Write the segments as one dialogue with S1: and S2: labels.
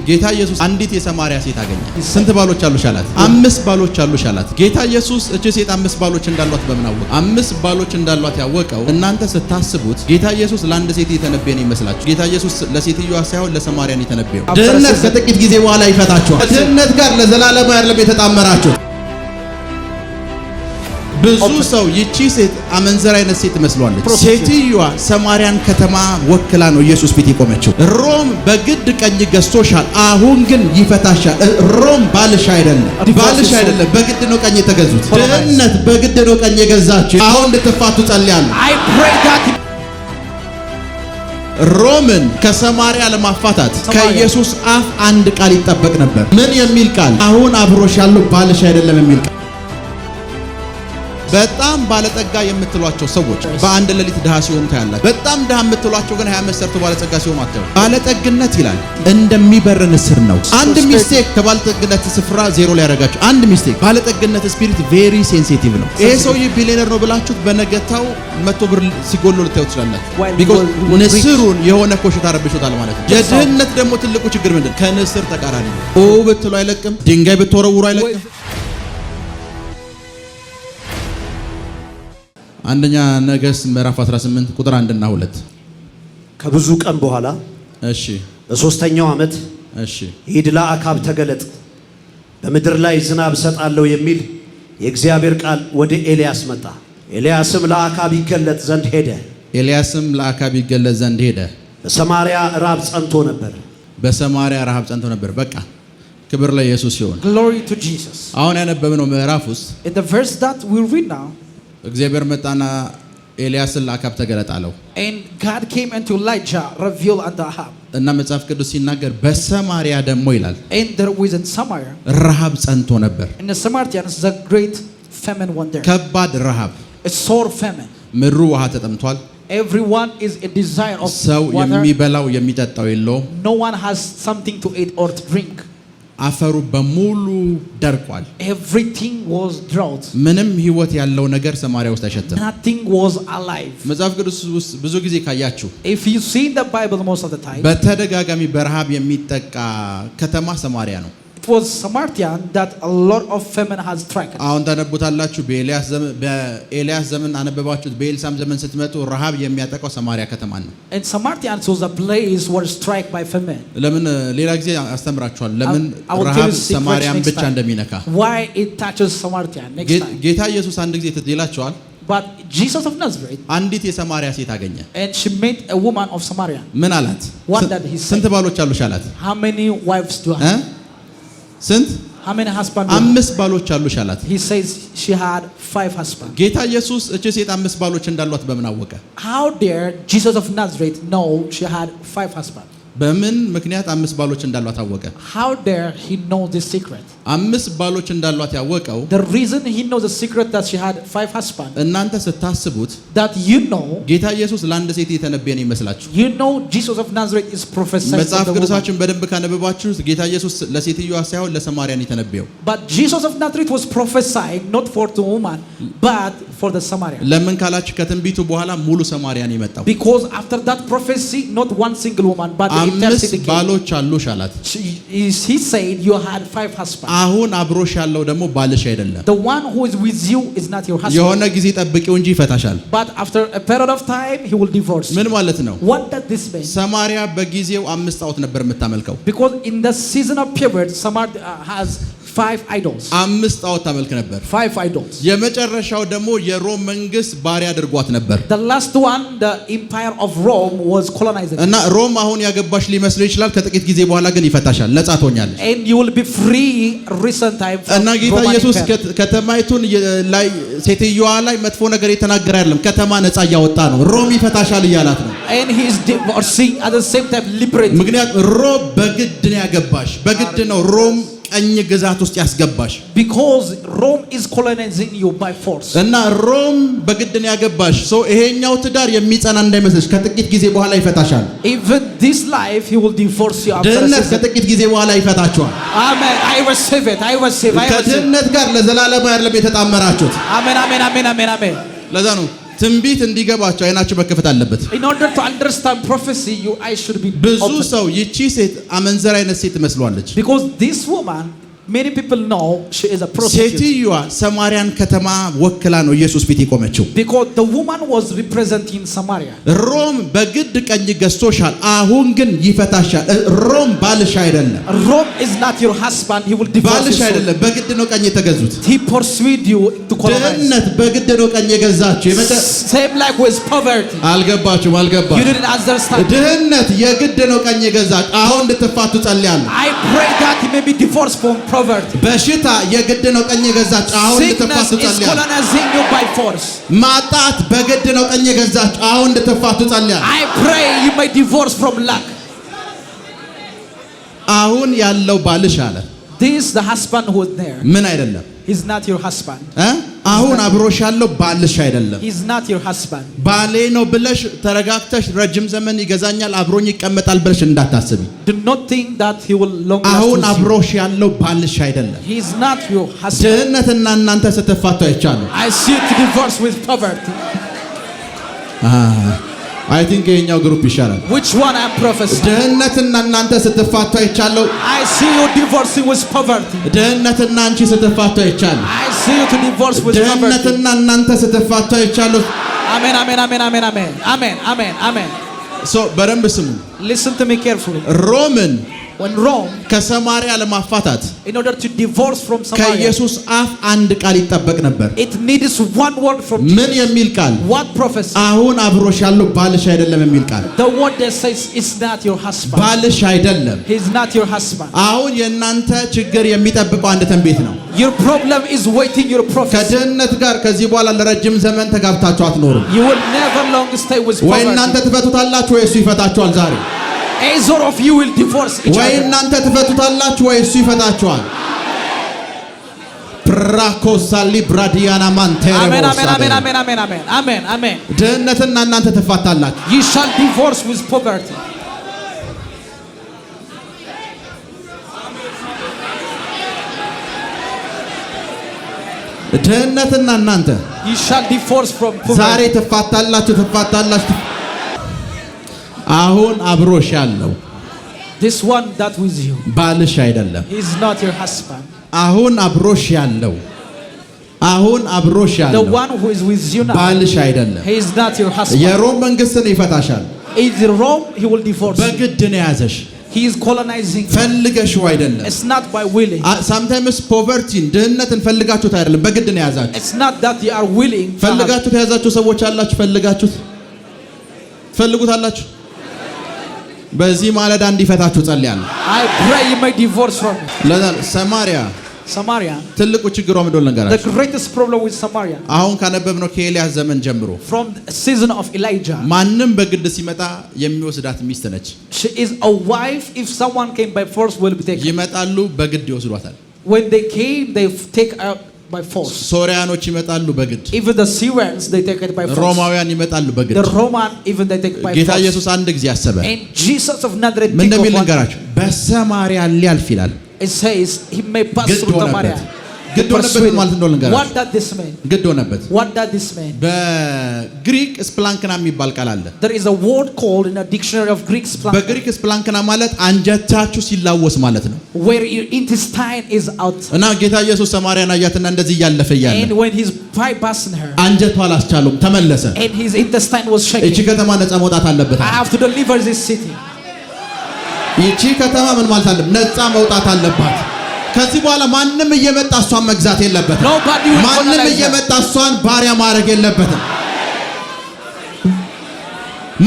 S1: ጌታ ኢየሱስ አንዲት የሰማርያ ሴት አገኘ። ስንት ባሎች አሉሽ አላት? 5 ባሎች አሉሽ አላት። ጌታ ኢየሱስ እቺ ሴት 5 ባሎች እንዳሏት በምን አወቀ? 5 ባሎች እንዳሏት ያወቀው እናንተ ስታስቡት ጌታ ኢየሱስ ለአንድ ሴት የተነበየ ነው ይመስላችሁ። ጌታ ኢየሱስ ለሴትዮዋ ሳይሆን ለሰማርያ ነው የተነበየው። ድህነት ከጥቂት ጊዜ በኋላ ይፈታችኋል። ድህነት ጋር ለዘላለም አይደለም የተጣመራችሁ። ብዙ ሰው ይቺ ሴት አመንዘር አይነት ሴት መስሏለች። ሴትዮዋ ሰማርያን ከተማ ወክላ ነው ኢየሱስ ፊት የቆመችው። ሮም በግድ ቀኝ ገዝቶሻል፣ አሁን ግን ይፈታሻል። ሮም ባልሽ አይደለም፣ በግድ ነው ቀኝ የተገዙት። ድህነት በግድ ነው ቀኝ የገዛችሁ። አሁን እንድትፋቱ ጸልያለሁ። ሮምን ከሰማርያ ለማፋታት ከኢየሱስ አፍ አንድ ቃል ይጠበቅ ነበር። ምን የሚል ቃል? አሁን አብሮሽ ያለው ባልሽ አይደለም የሚል ቃል። በጣም ባለጠጋ የምትሏቸው ሰዎች በአንድ ሌሊት ድሃ ሲሆኑ ታያላችሁ። በጣም ድሃ የምትሏቸው ግን 20 ሰርቶ ባለጠጋ ሲሆኑ አታዩ። ባለጠግነት ይላል እንደሚበር ንስር ነው። አንድ ሚስቴክ ከባለጠግነት ስፍራ ዜሮ ላይ ያደርጋችሁ። አንድ ሚስቴክ ባለጠግነት ስፒሪት ቬሪ ሴንሲቲቭ ነው። ይሄ ሰውዬ ቢሊየነር ነው ብላችሁት በነገታው 100 ብር ሲጎሎ ልታዩ ትችላላችሁ። ቢኮዝ ንስሩን የሆነ ኮሽታ ረብሾታል ማለት ነው። የድህነት ደግሞ ትልቁ ችግር ምንድን? ከንስር ተቃራኒ ነው። ብትሉ አይለቅም፣ ድንጋይ ብትወረውሩ አይለቅም። አንደኛ ነገሥት ምዕራፍ 18 ቁጥር 1 እና 2
S2: ከብዙ ቀን በኋላ በሶስተኛው ዓመት ሂድ ለአካብ ተገለጥ፣ በምድር ላይ ዝናብ እሰጣለሁ የሚል የእግዚአብሔር ቃል ወደ ኤልያስ መጣ። ኤልያስም ለአካብ ይገለጥ ዘንድ ሄደ። በሰማርያ ረሃብ ጸንቶ ነበር። በቃ ክብር ለኢየሱስ ይሁን። አሁን ያነበብነው ምዕራፍ ውስጥ እግዚአብሔር መጣና ኤልያስን ለአካብ ተገለጥ አለው። እና መጽሐፍ ቅዱስ ሲናገር በሰማርያ ደግሞ ይላል ረሃብ ጸንቶ ነበር። ከባድ ረሃብ፣ ምድሩ ውሃ ተጠምቷል። ሰው የሚበላው የሚጠጣው የለውም። አፈሩ በሙሉ ደርቋል። ምንም ህይወት ያለው ነገር ሰማርያ ውስጥ አይሸትም። መጽሐፍ ቅዱስ ውስጥ ብዙ ጊዜ ካያችሁ በተደጋጋሚ በረሃብ የሚጠቃ ከተማ ሰማርያ ነው። አሁን ታነቡታላችሁ። በኤልያስ ዘመን አነበባችሁት። በኤልሳም ዘመን ስትመጡ ረሃብ የሚያጠቃው ሰማርያ ከተማ ነው። ለምን ሌላ ጊዜ አስተምራችኋል፣ ለምን ረሃብ ሰማርያን ብቻ እንደሚነካ። ጌታ ኢየሱስ አንድ ጊዜ ትላቸዋል።
S3: But Jesus of Nazareth,
S1: አንዲት የሰማርያ ሴት አገኘ።
S3: and she met a woman of Samaria.
S1: ምን አላት?
S3: What did he say?
S1: ስንት ባሎች አሉሽ አላት?
S3: How many wives do you have?
S1: ስንት?
S3: How many husbands?
S1: 5 ባሎች አሉሽ አላት።
S3: He says she had 5 husbands.
S1: ጌታ ኢየሱስ እቺ ሴት 5 ባሎች እንዳሏት በምን አወቀ?
S3: How dare Jesus of Nazareth know she had 5 husbands?
S1: በምን ምክንያት 5 ባሎች እንዳሏት አወቀ?
S3: How dare he know this secret?
S1: 5 ባሎች እንዳሏት ያወቀው
S3: The reason he knows the secret that she had 5 husbands.
S1: እናንተ ስታስቡት
S3: that you know
S1: ጌታ ኢየሱስ ለአንድ ሴት የተነበየ ነው ይመስላችሁ።
S3: You know Jesus of Nazareth is prophesying.
S1: መጽሐፍ ቅዱሳችን በደንብ ካነበባችሁ ጌታ ኢየሱስ ለሴትዮዋ ሳይሆን ለሰማርያ ነው የተነበየው።
S3: But Jesus of Nazareth was prophesying not for the woman but for the Samaria.
S1: ለምን ካላችሁ ከትንቢቱ በኋላ ሙሉ ሰማርያ ነው የመጣው።
S3: Because after that prophecy not one single woman but the entire city came.
S1: ባሎች አሉሽ አላት።
S3: He said you had 5 husbands.
S1: አሁን አብሮሽ ያለው ደግሞ ባልሽ አይደለም።
S3: The one who is with you is not your husband.
S1: የሆነ ጊዜ ጠብቂው እንጂ ይፈታሻል።
S3: But after a period of time he will divorce you.
S1: ምን ማለት ነው?
S3: What does this mean?
S1: ሰማርያ በጊዜው 5 ጣዖት ነበር የምታመልከው።
S3: Because in the season of period Samaria has 5 idols.
S1: 5 ጣዖት ታመልክ ነበር።
S3: 5 idols.
S1: የመጨረሻው ደግሞ የሮም መንግስት ባሪያ አድርጓት ነበር።
S3: The last one, the empire of Rome was colonized.
S1: እና ሮም አሁን ያገባሽ ሊመስል ይችላል። ከጥቂት ጊዜ በኋላ ግን ይፈታሻል፣ ነጻ ትሆኛለሽ።
S3: And you will be free recent time from
S1: እና ጌታ ኢየሱስ ከተማይቱን ላይ ሴትዮዋ ላይ መጥፎ ነገር የተናገረ አይደለም፣ ከተማ ነጻ እያወጣ ነው። ሮም ይፈታሻል እያላት ነው።
S3: And he is divorcing at the same time liberating.
S1: ምክንያቱም ሮም በግድ ነው ያገባሽ፣ በግድ ነው ሮም ቀኝ ግዛት ውስጥ ያስገባሽ።
S3: Because Rome is colonizing you by force.
S1: እና ሮም በግድ ነው ያገባሽ። ይሄኛው ትዳር የሚጸና እንዳይመስልሽ፣ ከጥቂት ጊዜ በኋላ ይፈታሻል።
S3: Even this life he will divorce you after.
S1: ድህነት ከጥቂት ጊዜ በኋላ ይፈታችኋል።
S3: Amen. I receive it.
S1: ከድህነት ጋር ለዘላለም አይደለም የተጣመራችሁት።
S3: Amen.
S1: ለዛ ነው ትንቢት እንዲገባቸው አይናቸው መከፈት አለበት።
S3: In order to understand prophecy, your eyes should be
S1: ብዙ
S3: open.
S1: ሰው ይቺ ሴት አመንዘራ አይነት ሴት መስሏለች።
S3: Because this woman, many people know she is a prostitute.
S1: ሴትየዋ ሰማርያን ከተማ ወክላ ነው ኢየሱስ ፊት የቆመችው።
S3: Because the woman was representing Samaria.
S1: ሮም በግድ ቀኝ ገዝቶሻል፣ አሁን ግን ይፈታሻል። ሮም ባልሽ አይደለም።
S3: Rome is not your husband, he will divorce
S1: ባልሽ
S3: you.
S1: አይደለም፣ በግድ ነው ቀኝ የተገዙት።
S3: He pursued you to colonize.
S1: ድህነት በግድ ነው ቀኝ የገዛችሁ።
S3: Same like with poverty.
S1: አልገባችሁም?
S3: You didn't understand.
S1: ድህነት የግድ ነው ቀኝ የገዛችሁ። አሁን እንድትፋቱ ጸልያለሁ።
S3: I pray that he may be divorced from poverty.
S1: በሽታ የግድ ነው ቀኝ የገዛችሁ። አሁን
S3: Sickness
S1: እንድትፋቱ
S3: is
S1: ጸልያለሁ።
S3: colonizing you by force.
S1: ማጣት በግድ ነው ቀኝ የገዛችሁ። አሁን እንድትፋቱ ጸልያለሁ።
S3: I pray you may divorce from lack.
S1: አሁን ያለው ባልሽ አለ
S3: This is the husband who is there.
S1: ምን አይደለም?
S3: He's not your husband.
S1: አሁን አብሮሽ ያለው ባልሽ አይደለም።
S3: He's not your husband.
S1: ባሌ ነው ብለሽ ተረጋግተሽ ረጅም ዘመን ይገዛኛል አብሮኝ ይቀመጣል ብለሽ እንዳታስቢ።
S3: Do not think that he will long last
S1: አሁን
S3: with you.
S1: አብሮሽ ያለው ባልሽ አይደለም።
S3: He is not your husband.
S1: ድህነትና እናንተ ስትፋቱ አይቻለሁ።
S3: I see you to divorce with poverty.
S1: አይ ቲንክ የኛው ግሩፕ ይሻላል።
S3: Which one I'm prophesying?
S1: ድህነትና እናንተ ስትፋቱ አይቻለሁ።
S3: I see you divorcing with poverty.
S1: ድህነትና አንቺ ስትፋቱ አይቻለሁ።
S3: I see you to divorce with poverty.
S1: ድህነትና እናንተ ስትፋቱ አይቻለሁ።
S3: Amen, amen, amen, amen, amen. Amen, amen, amen.
S1: በደንብ ስሙ።
S3: Listen to me carefully.
S1: ሮምን
S3: When Rome,
S1: ከሰማርያ ለማፋታት
S3: in order to divorce from Samaria,
S1: ከኢየሱስ አፍ አንድ ቃል ይጠበቅ ነበር።
S3: it needs one word from
S1: ምን
S3: Jesus.
S1: የሚል ቃል?
S3: What prophecy?
S1: አሁን አብሮሽ ያለው ባልሽ አይደለም የሚል ቃል።
S3: The word that says it's not your husband.
S1: ባልሽ አይደለም።
S3: He's not your husband.
S1: አሁን የእናንተ ችግር የሚጠብቀው አንድ ትንቢት ነው።
S3: Your problem is waiting your prophecy.
S1: ከድህነት ጋር ከዚህ በኋላ ለረጅም ዘመን ተጋብታችሁ አትኖሩም።
S3: You will never long stay with
S1: ወይ እናንተ
S3: poverty.
S1: ትፈቱታላችሁ ወይ እሱ ይፈታችኋል። ዛሬ
S3: Either of you will divorce each
S1: ወይ
S3: other.
S1: እናንተ ትፈቱታላችሁ ወይ እሱ ይፈታችኋል። ፕራኮሳሊ ብራዲያና ማንቴሮ
S3: Amen, amen, amen, amen, amen, amen, amen, amen.
S1: ድህነትና እናንተ ትፋታላችሁ።
S3: You shall divorce with poverty.
S1: ድህነትና እናንተ
S3: You shall divorce from
S1: ዛሬ
S3: poverty.
S1: ትፋታላችሁ። አሁን አብሮሽ ያለው
S3: This one that with you,
S1: ባልሽ አይደለም።
S3: he is not your husband.
S1: አሁን አብሮሽ ያለው
S3: The one who is with you now,
S1: ባልሽ አይደለም።
S3: he is not your husband.
S1: የሮም መንግስትን ይፈታሻል።
S3: In Rome, he will divorce you.
S1: በግድ ነው ያዘሽ።
S3: He is colonizing you.
S1: ፈልገሽው አይደለም።
S3: It's not by willing.
S1: ሳምታይምስ ፖቨርቲን ድህነትን ፈልጋችሁት አይደለም፣ በግድ ነው ያዛችሁ።
S3: It's not that you are willing. to have-
S1: ፈልጋችሁት የያዛችሁ ሰዎች አላችሁ። ፈልጉታላችሁ። በዚህ ማለዳ እንዲፈታችሁ ጸልያለሁ።
S3: I pray you may divorce from it.
S1: ሰማርያ ትልቁ ችግሯ ምንድን ነው
S3: The
S1: ልንገራችሁ።
S3: greatest problem with Samaria,
S1: አሁን ካነበብነው ከኤልያስ ዘመን ጀምሮ
S3: from the season of Elijah,
S1: ማንም በግድ ሲመጣ የሚወስዳት ሚስት ነች።
S3: she is a wife. If someone came by force, will be taken.
S1: ይመጣሉ፣ በግድ ይወስዷታል።
S3: When they came, they take her by force.
S1: ሶርያኖች ይመጣሉ በግድ።
S3: Even the Syrians, they take it by force.
S1: ሮማውያን ይመጣሉ በግድ።
S3: The Roman, even they take by
S1: ጌታ
S3: force.
S1: ኢየሱስ አንድ ጊዜ አሰበ።
S3: And Jesus of Nazareth,
S1: ምን
S3: think
S1: እንደሚል
S3: of one-
S1: ልንገራችሁ። በሰማርያ ሊያልፍ ይላል።
S3: it says he may pass
S1: ግድ
S3: through
S1: ሆነበት።
S3: Samaria.
S1: ግድ ሆነበት ማለት እንደሆነ ልንገራችሁ።
S3: What does this mean?
S1: ግድ ሆነበት።
S3: What does this mean?
S1: በግሪክ ስፕላንክና የሚባል ቃል አለ።
S3: There is a word called in a dictionary of Greek splank,
S1: በግሪክ ስፕላንክና ማለት አንጀታችሁ ሲላወስ ማለት ነው።
S3: where your intestine is out.
S1: እና ጌታ ኢየሱስ ሰማርያን አያትና እንደዚህ እያለፈ እያለ
S3: And when he's bypassing her,
S1: አንጀቷ አላስቻለውም፣ ተመለሰ።
S3: and his intestine was
S1: እቺ
S3: shaking.
S1: ከተማ ነፃ መውጣት አለበት።
S3: I have to deliver this city.
S1: ይቺ ከተማ ምን ማለት አለ? ነፃ መውጣት አለባት። ከዚህ በኋላ ማንም እየመጣ እሷን መግዛት የለበትም።
S3: Nobody will
S1: ማንም
S3: colonize her.
S1: እየመጣ እሷን ባሪያ ማድረግ የለበትም።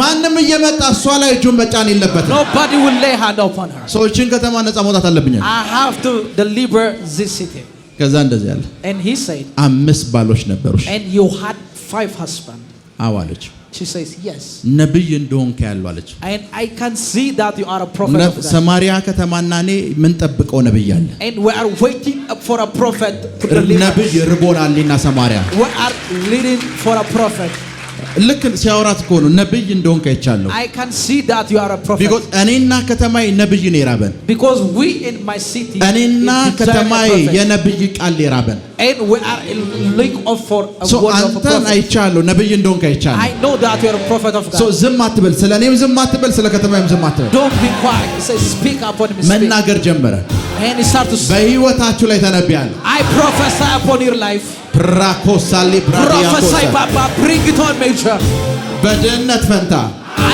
S1: ማንም እየመጣ እሷ ላይ እጁን መጫን የለበትም።
S3: Nobody will lay hand upon her.
S1: ሰዎችን ከተማ ነፃ መውጣት አለብኝ።
S3: I have to deliver this city.
S1: ከዛ እንደዚህ ያለ
S3: And he said,
S1: 5 ባሎች ነበሩሽ።
S3: and you had 5 husbands.
S1: አዋለች።
S3: She says, yes.
S1: ነብይ እንደሆንክ ያለው አለች።
S3: And I can see that you are a prophet of God.
S1: ሰማርያ ከተማና እኔ ምን ጠብቀው ነብይ አለ።
S3: And we are waiting for a prophet to deliver.
S1: ነብይ ርቦናልና ሰማርያ
S3: We are leading for a prophet.
S1: ልክ ሲያወራት እኮ ነው ነብይ እንደሆንክ አይቻለሁ።
S3: I can see that you are a prophet.
S1: because እኔና ከተማዬ ነብይ ነው የራበን።
S3: Because we in my city
S1: እኔና ከተማዬ የነብይ ቃል የራበን።
S3: and we are in lake of for a
S1: so
S3: word of a
S1: አንተን
S3: prophet.
S1: አይቻለሁ ነብይ እንደሆንክ አይቻለሁ።
S3: I know that you are a prophet of God.
S1: so ዝም አትበል፣ ስለኔም ዝም አትበል፣ ስለ ከተማዬም ዝም አትበል።
S3: Don't be quiet. It says speak upon me. Speak.
S1: መናገር ጀመረ።
S3: And he started to speak.
S1: በህይወታችሁ ላይ ተነብያለሁ።
S3: I prophesy upon your life.
S1: ፕራኮሳሊ
S3: Prophesy,
S1: ብራዲያኮሳ
S3: Papa. Bring it on, Major.
S1: በድህነት ፈንታ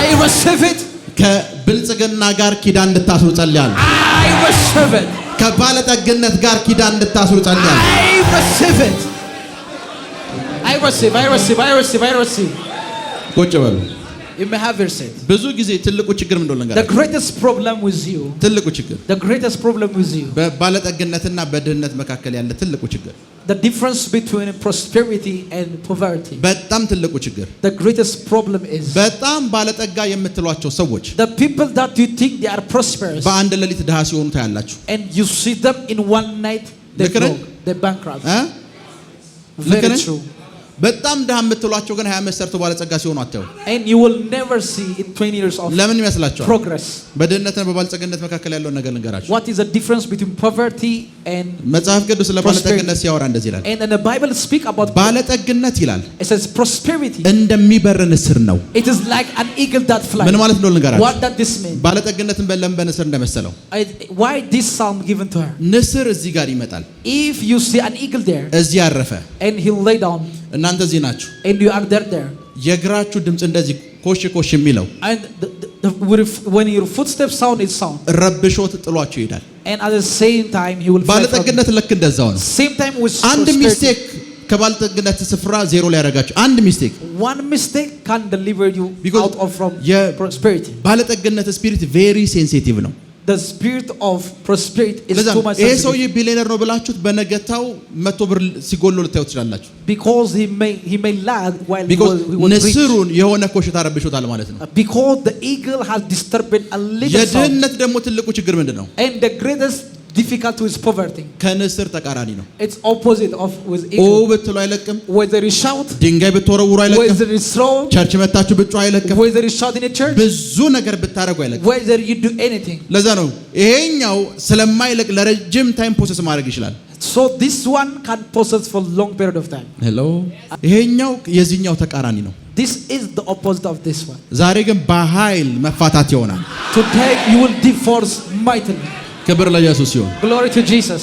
S3: I receive it.
S1: ከብልጽግና ጋር ኪዳን እንድታስሩ ጸልያለሁ።
S3: I receive it.
S1: ከባለጠግነት ጋር ኪዳን እንድታስሩ ጸልያለሁ።
S3: I receive it. I receive. I receive. I receive. I receive.
S1: ቁጭ በሉ።
S3: You may have your seat.
S1: ብዙ ጊዜ ትልቁ ችግር ምን እንደሆነ
S3: The
S1: ልንገራችሁ።
S3: greatest problem with you.
S1: ትልቁ ችግር
S3: The greatest problem with you.
S1: በባለጠግነትና በድህነት መካከል ያለ ትልቁ ችግር
S3: The difference between prosperity and poverty.
S1: በጣም ትልቁ ችግር
S3: The greatest problem is
S1: በጣም ባለጠጋ የምትሏቸው ሰዎች
S3: the people that you think they are prosperous
S1: በአንድ ሌሊት ድሃ ሲሆኑ ታያላችሁ።
S3: and you see them in one night they
S1: Look at it.
S3: broke, they bankrupt.
S1: እ?
S3: Very
S1: ልክ ነኝ?
S3: true.
S1: በጣም ድሃ የምትሏቸው ግን 20 ዓመት ሰርቶ ባለጸጋ ሲሆኑ አታዩ።
S3: And you will never see in 20 years of
S1: ለምን ይመስላችኋል?
S3: progress.
S1: በድህነትና በባለጸግነት መካከል ያለውን ነገር ልንገራችሁ።
S3: What is the difference between poverty and
S1: መጽሐፍ ቅዱስ ስለ ባለጠግነት ሲያወራ እንደዚህ ይላል።
S3: and the Bible speak about
S1: ባለጠግነት ይላል
S3: it says prosperity.
S1: እንደሚበር ንስር ነው።
S3: It is like an eagle that flies.
S1: ምን ማለት ነው ልንገራችሁ?
S3: What does this mean?
S1: ባለጠግነትን በለም በንስር እንደመሰለው
S3: Why this sound given to her?
S1: ንስር እዚህ ጋር ይመጣል፣
S3: If you see an eagle there
S1: እዚህ አረፈ፣
S3: and he lay down
S1: እናንተ እዚህ ናችሁ።
S3: and you are there
S1: የእግራችሁ ድምፅ እንደዚህ ኮሽ ኮሽ የሚለው
S3: and when your footsteps sound it sound
S1: ረብሾት ጥሏችሁ ይሄዳል።
S3: and at the same time he will fly from
S1: ባለጠግነት ልክ እንደዛው ነው።
S3: same time with
S1: አንድ
S3: prosperity.
S1: ሚስቴክ ከባለጠግነት ስፍራ ዜሮ ላይ ያደርጋችሁ። አንድ ሚስቴክ
S3: One mistake can deliver you
S1: Because
S3: out of from
S1: yeah.
S3: prosperity.
S1: ባለጠግነት ስፒሪት ቬሪ ሴንሲቲቭ ነው።
S3: The spirit of prosperity is
S1: ለዛ
S3: too much
S1: ይሄ
S3: sensitive.
S1: ሰውዬ ቢሊየነር ነው ብላችሁት በነገታው 100 ብር ሲጎሎ ልታዩ ትችላላችሁ።
S3: Because he may lag while
S1: because
S3: he was rich.
S1: ንስሩን የሆነ ኮሽታ ረብሾታል ማለት ነው።
S3: Because the eagle has disturbed a little sound.
S1: የድህነት ደግሞ ትልቁ ችግር ምንድነው?
S3: And the greatest difficulty is poverty.
S1: ከንስር ተቃራኒ ነው።
S3: It's opposite of with
S1: ኦ
S3: eagle.
S1: ብትሉ አይለቅም።
S3: Whether you shout,
S1: ድንጋይ ብትወረውሩ አይለቅም።
S3: whether you throw,
S1: ቸርች መታችሁ ብጮ አይለቅም።
S3: whether you shout in a church,
S1: ብዙ ነገር ብታረጉ አይለቅም።
S3: whether you do anything.
S1: ለዛ ነው ይሄኛው ስለማይለቅ ለረጅም ታይም ፕሮሰስ ማድረግ ይችላል።
S3: So this one can possess for long period of time.
S1: ሄሎ ይሄኛው የዚህኛው ተቃራኒ ነው።
S3: This is the opposite of this one.
S1: ዛሬ ግን በኃይል መፋታት ይሆናል።
S3: Today you will divorce mightily.
S1: ክብር ለኢየሱስ ይሁን።
S3: Glory to Jesus.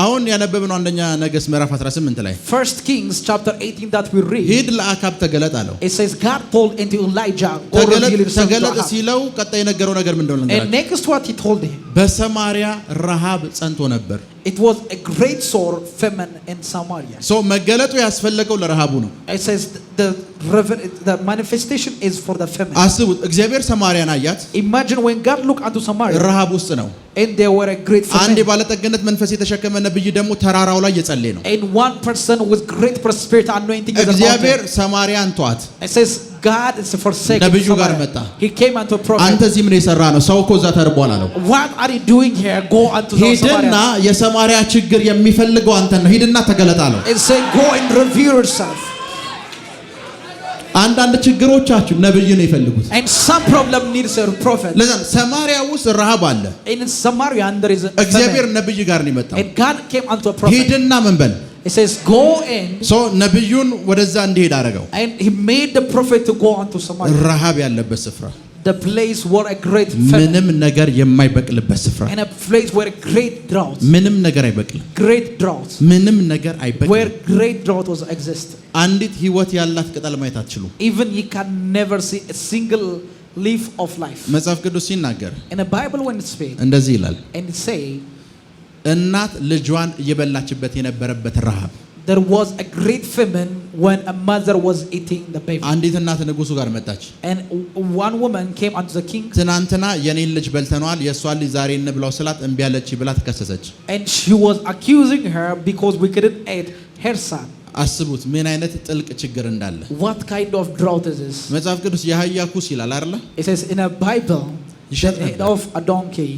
S1: አሁን ያነበብነው አንደኛ ነገሥት ምዕራፍ 18 ላይ
S3: First Kings chapter 18 that we read.
S1: ሂድ ለአካብ ተገለጥ አለው።
S3: It says God told into Elijah, go reveal yourself to
S1: ተገለጥ
S3: Ahab.
S1: ሲለው ቀጣይ የነገረው ነገር ምንድነው
S3: And
S1: ልንገራችሁ።
S3: next what he told him,
S1: በሰማሪያ ረሃብ ጸንቶ ነበር።
S3: it was a great sore famine in Samaria.
S1: መገለጡ ያስፈለገው ለረሃቡ ነው።
S3: It says the manifestation is for the famine.
S1: አስቡት እግዚአብሔር ሰማሪያን አያት።
S3: Imagine when God looked unto Samaria
S1: ረሃብ ውስጥ ነው።
S3: and there were a great
S1: አንድ
S3: famine.
S1: የባለጠግነት መንፈስ የተሸከመ ነብይ ደግሞ ተራራው ላይ እየጸለየ ነው።
S3: And one person with great prosperity anointing is
S1: እግዚአብሔር ሰማሪያን ተዋት።
S3: It says God is forsaken
S1: ነብዩ ጋር
S3: Samaria.
S1: መጣ።
S3: He came unto a prophet.
S1: አንተ እዚህ ምን የሰራ ነው? ሰው እኮ እዛ ተርቧል አለው።
S3: What are you doing here? Go unto
S1: ሂድና
S3: Samaria.
S1: የሰማሪያ ችግር የሚፈልገው አንተን ነው። ሂድና ተገለጥ አለው።
S3: It said go and reveal yourself.
S1: አንዳንድ ችግሮቻችሁ ነብይ ነው ይፈልጉት።
S3: And some problem needs a prophet.
S1: ለዛ ሰማሪያ ውስጥ ረሃብ አለ።
S3: In Samaria there is a
S1: እግዚአብሔር
S3: famine.
S1: ነብይ ጋር ነው የመጣው።
S3: And God came unto a prophet.
S1: ሂድና ምን በል
S3: It says go in.
S1: ነብዩን ወደዛ እንዲሄድ አደረገው።
S3: And he made the prophet to go unto Samaria.
S1: ረሃብ ያለበት ስፍራ፣
S3: The place where a great famine.
S1: ምንም ነገር የማይበቅልበት ስፍራ፣
S3: And a place where a great drought.
S1: ምንም ነገር አይበቅልም።
S3: Great drought.
S1: ምንም ነገር አይበቅልም።
S3: Where great drought was exist.
S1: አንዲት ህይወት ያላት ቅጠል ማየት አትችሉም።
S3: Even you can never see a single leaf of life.
S1: መጽሐፍ ቅዱስ ሲናገር
S3: In the Bible when it speaks
S1: እንደዚህ ይላል፣
S3: and it say
S1: እናት ልጇን እየበላችበት የነበረበት ረሃብ።
S3: there was a great famine when a mother was eating the baby.
S1: አንዲት እናት ንጉሱ ጋር መጣች።
S3: And one woman came unto the king.
S1: ትናንትና የኔን ልጅ በልተነዋል፣ የሷን ልጅ ዛሬ እንብላው ስላት እምቢ አለች ብላ ተከሰሰች።
S3: And she was accusing her because we couldn't eat her son.
S1: አስቡት ምን አይነት ጥልቅ ችግር እንዳለ።
S3: What kind of drought is this?
S1: መጽሐፍ ቅዱስ የአህያ ኩስ ይላል አይደል?
S3: It says in a Bible
S1: ይሸጥ
S3: the head
S1: ነበር።
S3: of a donkey.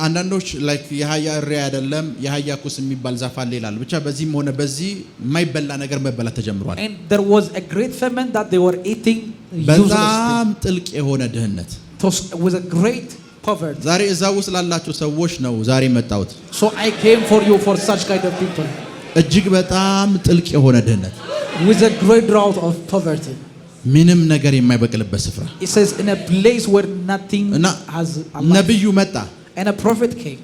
S1: አንዳንዶች ላይክ የአህያ እሪያ አይደለም የአህያ ኩስ የሚባል ዛፍ አለ ይላል። ብቻ በዚህም ሆነ በዚህ የማይበላ ነገር መበላት ተጀምሯል።
S3: And there was a great famine that they were eating useless
S1: በጣም
S3: things.
S1: ጥልቅ የሆነ ድህነት
S3: It was with a great poverty.
S1: ዛሬ እዛ ውስጥ ላላችሁ ሰዎች ነው ዛሬ መጣሁት።
S3: So I came for you, for such kind of people,
S1: እጅግ በጣም ጥልቅ የሆነ ድህነት
S3: with a great drought of poverty.
S1: ምንም ነገር የማይበቅልበት ስፍራ
S3: It says in a place where nothing
S1: እና
S3: has a life.
S1: ነብዩ መጣ
S3: And a prophet came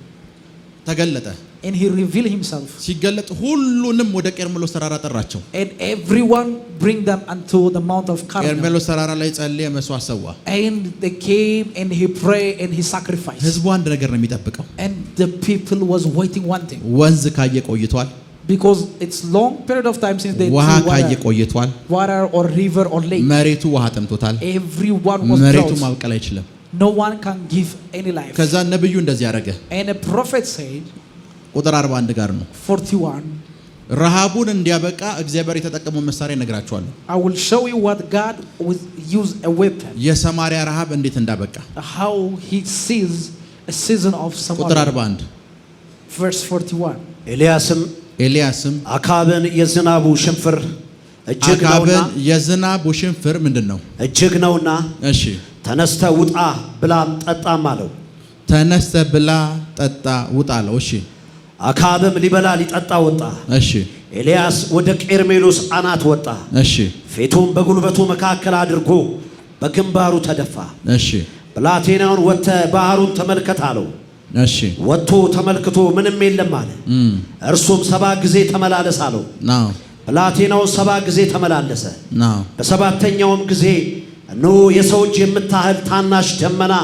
S1: ተገለጠ።
S3: and he revealed himself.
S1: ሲገለጥ ሁሉንም ወደ ቀርሜሎስ ተራራ ጠራቸው።
S3: And everyone bring them unto the Mount of Carmel.
S1: ቀርሜሎስ ተራራ ላይ ጸለየ፣ መስዋዕት ሰዋ።
S3: And they came and he prayed and he sacrificed.
S1: ህዝቡ አንድ ነገር ነው የሚጠብቀው።
S3: And the people was waiting one thing.
S1: ወንዝ ካየ ቆይቷል።
S3: Because it's long period of time since they
S1: ውሃ
S3: see
S1: ካየ ቆይቷል።
S3: water or river or lake.
S1: መሬቱ ውሃ ጠምቶታል።
S3: Everyone was
S1: መሬቱ
S3: drought.
S1: ማብቀል አይችልም።
S3: No one can give any life.
S1: ከዛ ነብዩ እንደዚህ ያደረገ
S3: And a prophet said,
S1: ቁጥር 41 ጋር ነው
S3: 41,
S1: ረሃቡን እንዲያበቃ እግዚአብሔር የተጠቀመው መሳሪያ እነግራችኋለሁ።
S3: I will show you what God will use a weapon.
S1: የሰማሪያ ረሃብ እንዴት እንዳበቃ
S3: How he sees a season of
S1: ቁጥር
S3: Samaria.
S1: 41
S3: Verse 41.
S1: ኤልያስም
S2: አካብን የዝናቡ ሽንፍር እጅግ ነውና
S1: አካብን የዝናቡ ሽንፍር ምንድን ነው?
S2: እጅግ ነውና
S1: እሺ
S2: ተነስተ ውጣ ብላም ጠጣም አለው።
S1: ተነስተ ብላ ጠጣ ውጣ አለው። እሺ
S2: አካብም ሊበላ ሊጠጣ ወጣ።
S1: እሺ
S2: ኤልያስ ወደ ቀርሜሎስ አናት ወጣ።
S1: እሺ
S2: ፊቱን በጉልበቱ መካከል አድርጎ በግንባሩ ተደፋ።
S1: እሺ
S2: ብላቴናውን ወጥተህ ባህሩን ተመልከት አለው።
S1: እሺ
S2: ወጥቶ ተመልክቶ ምንም የለም አለ። እርሱም 7 ጊዜ ተመላለስ አለው።
S1: ናው
S2: ብላቴናው 7 ጊዜ ተመላለሰ።
S1: ናው
S2: በሰባተኛውም ጊዜ እነሆ የሰው እጅ የምታህል ታናሽ ደመና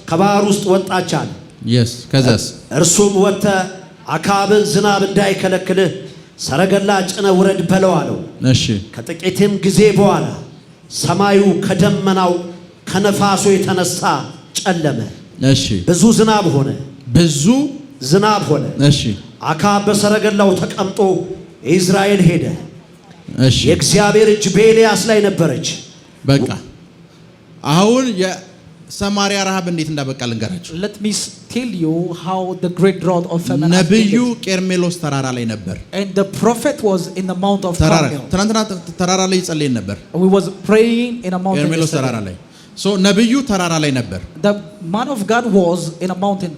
S2: ከባህር ውስጥ ወጣች አለ።
S1: yes ከዛስ
S2: እርሱም ወጥተህ አካብን ዝናብ እንዳይከለክልህ ሰረገላ ጭነህ ውረድ በለው አለው።
S1: እሺ
S2: ከጥቂትም ጊዜ በኋላ ሰማዩ ከደመናው ከነፋሱ የተነሳ ጨለመ።
S1: እሺ
S2: ብዙ ዝናብ ሆነ።
S1: እሺ
S2: አካብ በሰረገላው ተቀምጦ ኢዝራኤል ሄደ።
S1: እሺ
S2: የእግዚአብሔር እጅ በኤልያስ ላይ ነበረች።
S1: በቃ አሁን የሰማሪያ ረሃብ እንዴት እንዳበቃ ልንገራችሁ።
S3: Let me tell you how the great drought of famine has
S1: ነብዩ
S3: ended.
S1: ቀርሜሎስ ተራራ ላይ ነበር።
S3: And the prophet was in the Mount of Carmel.
S1: ትናንትና ተራራ ላይ ይጸልይ ነበር።
S3: We was praying in a mountain.
S1: ቀርሜሎስ ተራራ ላይ ነብዩ ተራራ ላይ ነበር።
S3: The man of God was in a mountain.